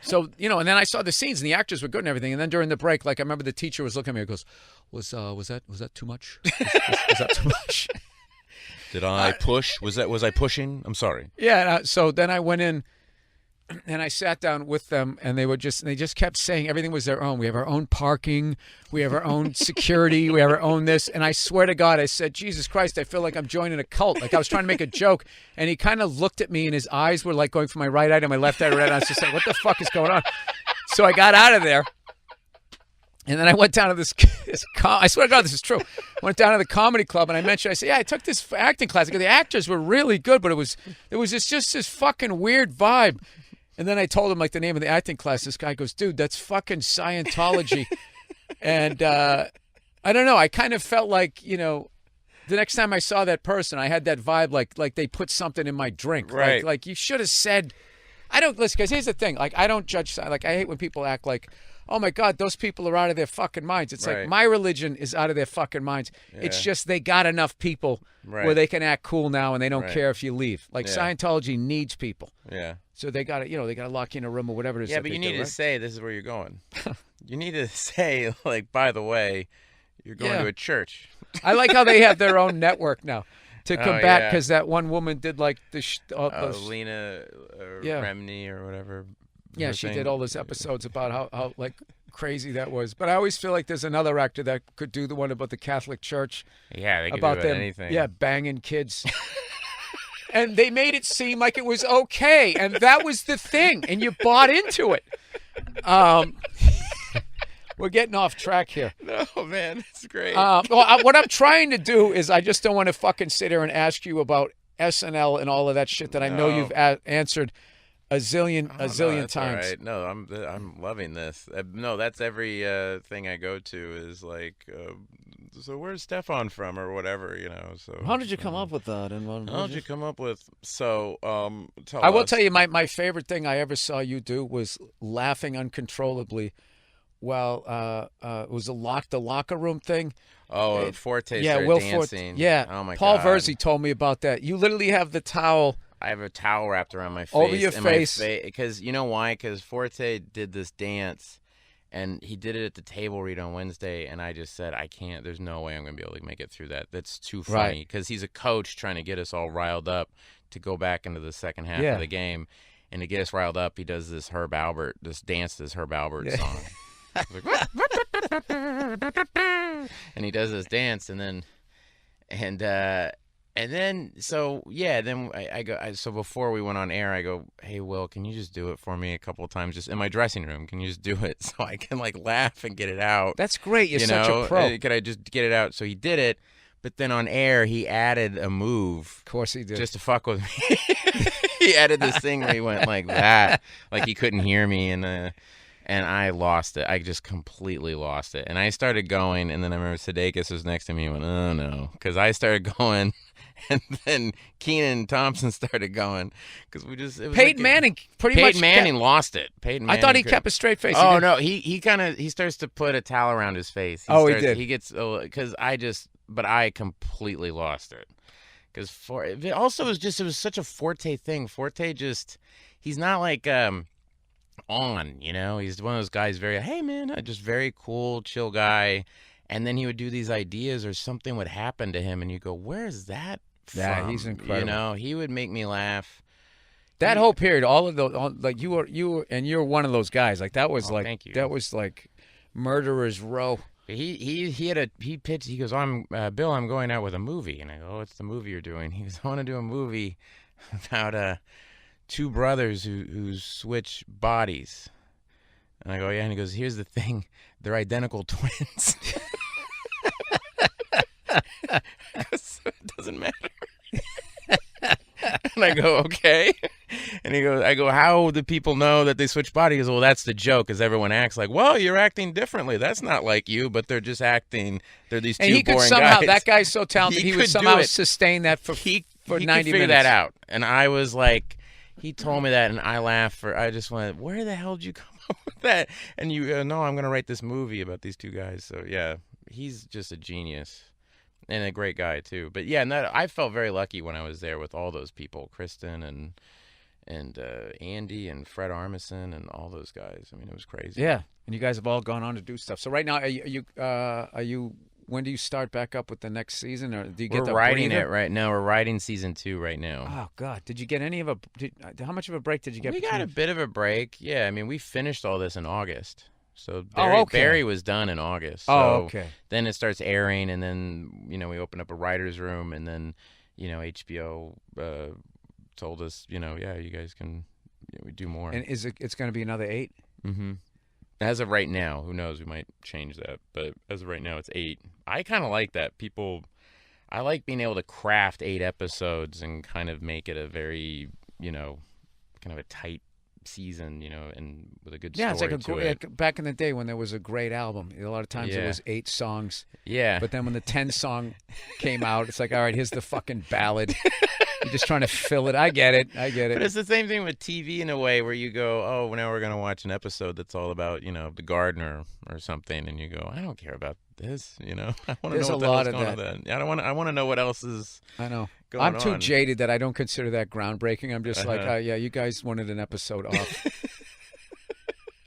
So, and then I saw the scenes, and the actors were good and everything. And then during the break, like I remember the teacher was looking at me and goes, was that too much? Was that too much? Did I push? Was I pushing? I'm sorry. Yeah. So then I went in, and I sat down with them, and they just kept saying everything was their own. We have our own parking. We have our own security. We have our own this. And I swear to God, I said, Jesus Christ, I feel like I'm joining a cult. Like I was trying to make a joke, and he kind of looked at me, and his eyes were like going from my right eye to my left eye. And I was just like, what the fuck is going on? So I got out of there, and then I went down to this I swear to God, this is true. I went down to the comedy club, and I said, yeah, I took this acting class. The actors were really good, but it was just this fucking weird vibe. And then I told him like the name of the acting class. This guy goes, dude, that's fucking Scientology. And I don't know. I kind of felt like, the next time I saw that person, I had that vibe like they put something in my drink. Right. Like you should have said, I don't listen, because here's the thing. Like, I don't judge. Like, I hate when people act like, oh my God, those people are out of their fucking minds. It's like, my religion is out of their fucking minds. It's just they got enough people where they can act cool now and they don't care if you leave. Like, Scientology needs people. Yeah. So they got to, they got to lock you in a room or whatever it is. Yeah, but you need to say this is where you're going. You need to say, like, by the way, you're going to a church. I like how they have their own network now to combat, because that one woman did like the Lena Remney or whatever. Yeah, she did all those episodes about how like crazy that was. But I always feel like there's another actor that could do the one about the Catholic Church. Yeah, they could about do them, anything. Yeah, banging kids. And they made it seem like it was okay, and that was the thing, and you bought into it. We're getting off track here. No, man, it's great. What I'm trying to do is I just don't want to fucking sit here and ask you about SNL and all of that shit that I know you've answered a zillion times. All right. No, I'm loving this. No, that's every thing I go to is like, so where's Stefan from or whatever, So how did you come up with that? And how did you come up with? So I will tell you, my favorite thing I ever saw you do was laughing uncontrollably. Well, it was the locker room thing. Oh, Forte started Will dancing. Forte. Yeah. Oh my Paul God. Verzi told me about that. You literally have the towel. I have a towel wrapped around my face. Over your face. Because you know why? Because Forte did this dance, and he did it at the table read on Wednesday, and I just said, I can't. There's no way I'm going to be able to make it through that. That's too funny. Because he's a coach trying to get us all riled up to go back into the second half of the game. And to get us riled up, he does this Herb Albert song. And he does this dance, and then so before we went on air, I go, hey Will, can you just do it for me a couple of times, just in my dressing room? Can you just do it so I can like laugh and get it out? That's great. You're such a pro. Could I just get it out? So he did it, but then on air he added a move. Of course he did. Just to fuck with me. He added this thing where he went like that, like he couldn't hear me, and I lost it. I just completely lost it. And I started going, and then I remember Sudeikis was next to me and went, oh, no. Because I started going, and then Kenan Thompson started going. Because we just... Peyton Manning lost it. I thought he kept a straight face. Oh, no. He starts to put a towel around his face. He did. He gets... Because I completely lost it. Because it was such a Forte thing. Forte just... He's not like... he's one of those guys, very, hey man, just very cool, chill guy. And then he would do these ideas or something would happen to him and you go, where's that from? Yeah, he's incredible. He would make me laugh. That whole period, all of those, like you were, and you're one of those guys. Like that was thank you. That was like Murderer's Row. He pitched, he goes, Bill, I'm going out with a movie. And I go, what's the movie you're doing? He goes, I want to do a movie about two brothers who switch bodies. And I go, yeah. And he goes, here's the thing. They're identical twins. So it doesn't matter. And I go, okay. And I go, how do people know that they switch bodies? He goes, well, that's the joke, because everyone acts like, well, you're acting differently. That's not like you, but they're just acting. They're these two boring guys. And he could somehow, that guy's so talented, he would somehow sustain that for 90 minutes. He figure that out. And I was like, he told me that, and I laughed. I just went, where the hell did you come up with that? And you no, I'm going to write this movie about these two guys. So, yeah, he's just a genius and a great guy, too. But, yeah, I felt very lucky when I was there with all those people, Kristen and Andy and Fred Armisen and all those guys. I mean, it was crazy. Yeah, and you guys have all gone on to do stuff. So right now, are you when do you start back up with the next season, or do you get? We're writing it right now. We're writing season 2 right now. Oh God, did you get any of how much of a break did you get? We got a bit of a break. Yeah, I mean, we finished all this in August. So Barry was done in August. So okay. Then it starts airing, and then we open up a writer's room, and then HBO told us you guys can we do more. And it's going to be another 8? Mm-hmm. As of right now, who knows? We might change that, but as of right now, it's 8. I kind of like that. I like being able to craft 8 episodes and kind of make it a very, kind of a tight season, and with a good story. Yeah, it's like back in the day when there was a great album. A lot of times it was 8 songs. Yeah. But then when the 10th song came out, it's like, all right, here's the fucking ballad. You're just trying to fill it. I get it. But it's the same thing with TV in a way where you go, oh, now we're going to watch an episode that's all about, the gardener or something. And you go, I don't care about this, I want to know what the hell's going on with that. I want to know what else is I know. going I'm too on. jaded that I don't consider that groundbreaking. I'm just like, yeah, you guys wanted an episode off.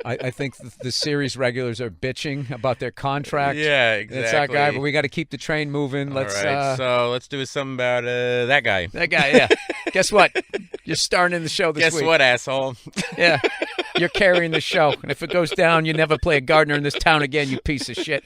I think the series regulars are bitching about their contract. Yeah, exactly. It's that guy, but we got to keep the train moving. All right, so let's do something about that guy. That guy, yeah. Guess what? You're starring in the show this week. Guess what, asshole? Yeah. You're carrying the show. And if it goes down, you never play a gardener in this town again, you piece of shit.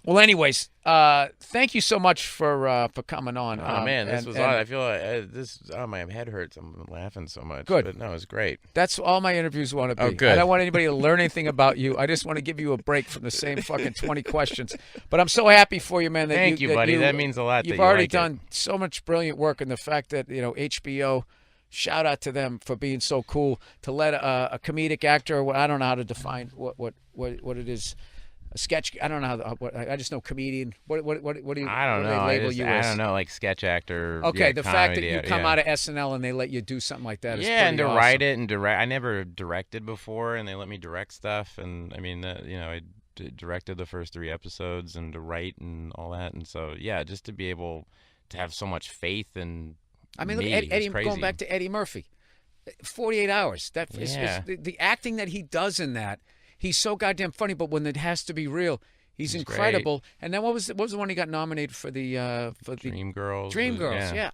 Well, anyways, thank you so much for coming on. Oh man, this was odd. I feel like my head hurts. I'm laughing so much. Good. But no, it's great. That's all my interviews want to be. Oh, good. I don't want anybody to learn anything about you. I just want to give you a break from the same fucking 20 questions. But I'm so happy for you, man. Thank you, buddy. That means a lot. You've that you already like done so much brilliant work, and the fact that HBO. Shout out to them for being so cool to let a comedic actor. I don't know how to define what it is. A sketch. I don't know how. I just know comedian. What do you? I don't know. They label you as? I don't know, like sketch actor. Okay, the fact that comedy, you come out of SNL and they let you do something like that is yeah, and to awesome. write it and direct. I never directed before, and they let me direct stuff. And I mean, I directed the first 3 episodes and to write and all that. And so yeah, just to be able to have so much faith in. I mean, look, look, Eddie. crazy. Going back to Eddie Murphy, 48 hours. That is the acting that he does in that. He's so goddamn funny, but when it has to be real, he's incredible. Great. And then what was the one he got nominated for the Dreamgirls? Dreamgirls, yeah.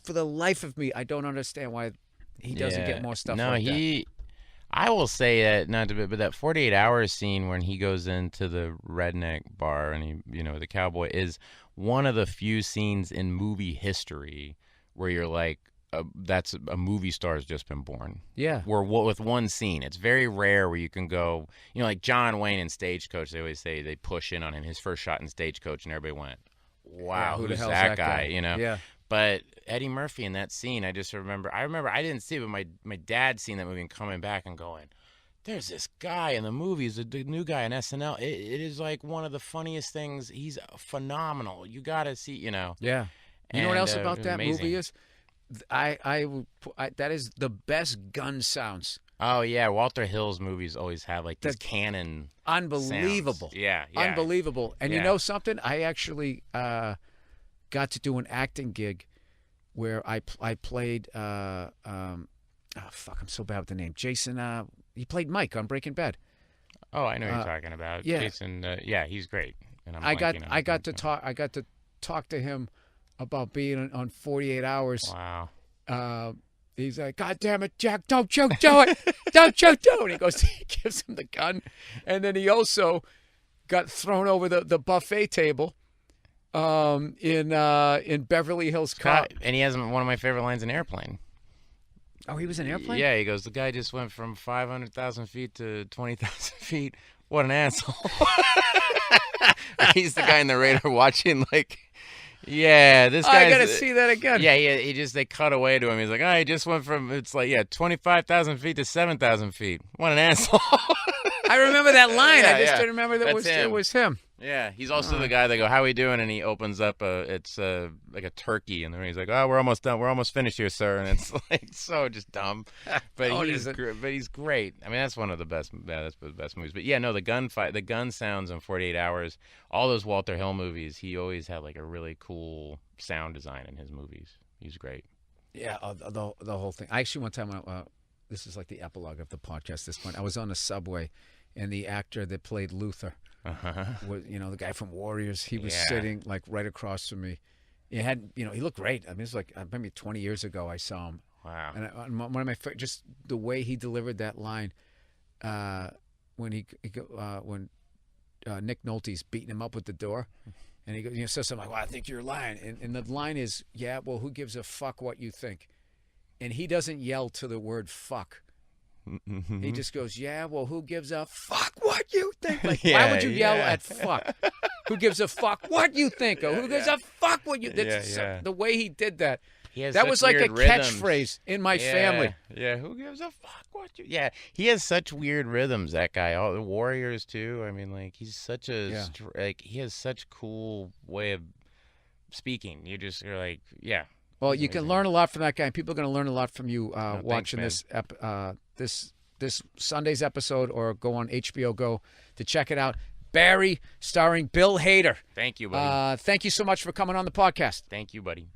For the life of me, I don't understand why he doesn't get more stuff. I will say that but that 48 hours scene when he goes into the redneck bar and he, the cowboy is one of the few scenes in movie history where you're like, that's a movie star has just been born. Yeah. Where with one scene, it's very rare where you can go, like John Wayne in Stagecoach. They always say they push in on him. His first shot in Stagecoach, and everybody went, "Wow, who the who's hell's that guy?" Yeah. But Eddie Murphy in that scene, I remember I didn't see it, but my dad seen that movie and coming back and going, there's this guy in the movies, the new guy in SNL. It is like one of the funniest things. He's phenomenal. You got to see, Yeah. You know what else about that movie is? That is the best gun sounds. Oh yeah, Walter Hill's movies always have like these cannon. Unbelievable. Sounds. Yeah. Unbelievable. And you know something? I actually got to do an acting gig where I played. I'm so bad with the name. Jason. He played Mike on Breaking Bad. Oh, I know who you're talking about. Yeah. Jason. He's great. And I got to talk to him about being on 48 Hours. Wow. He's like, God damn it, Jack, don't you do it. Don't you do it. And he goes, he gives him the gun. And then he also got thrown over the buffet table in Beverly Hills Cop. And he has one of my favorite lines in Airplane. Oh, he was in Airplane? Yeah, he goes, the guy just went from 500,000 feet to 20,000 feet. What an asshole. He's the guy in the radar watching like... Yeah, this guy. I gotta see that again. Yeah, they cut away to him. He's like, he just went from 25,000 feet to 7,000 feet. What an asshole! I remember that line. Yeah, I just didn't remember that it was him. Yeah, he's also the guy. They go, "How we doing?" And he opens up it's like a turkey, and then he's like, "Oh, we're almost done. We're almost finished here, sir." And it's like so just dumb, but he's great. I mean, that's one of the best. Yeah, that's the best movies. But yeah, no, the gun sounds in 48 Hours. All those Walter Hill movies, he always had like a really cool sound design in his movies. He's great. Yeah, the whole thing. I actually one time, this is like the epilogue of the podcast. At this point, I was on the subway, and the actor that played Luther. Was, the guy from Warriors, he was sitting like right across from me. He looked great. I mean, it's like maybe 20 years ago I saw him. Wow. And one of my just the way he delivered that line when Nick Nolte's beating him up with the door, and he goes, says something like, "Well, I think you're lying," and the line is, "Yeah, well, who gives a fuck what you think?" And he doesn't yell to the word "fuck." He just goes, "Yeah, well, who gives a fuck what you think?" Like, why would you yell at fuck? Who gives a fuck what you think? Or who gives a fuck what you think? The way he did that. That was like a catchphrase in my family. Yeah, who gives a fuck what you... Yeah, he has such weird rhythms, that guy. All the Warriors, too. I mean, like, he's such he has such cool way of speaking. You're like, yeah. Well, He's you can amazing. learn a lot from that guy, and people are going to learn a lot from you thanks, watching man. this Sunday's episode, or go on HBO Go to check it out. Barry, starring Bill Hader. Thank you, buddy. Thank you so much for coming on the podcast. Thank you, buddy.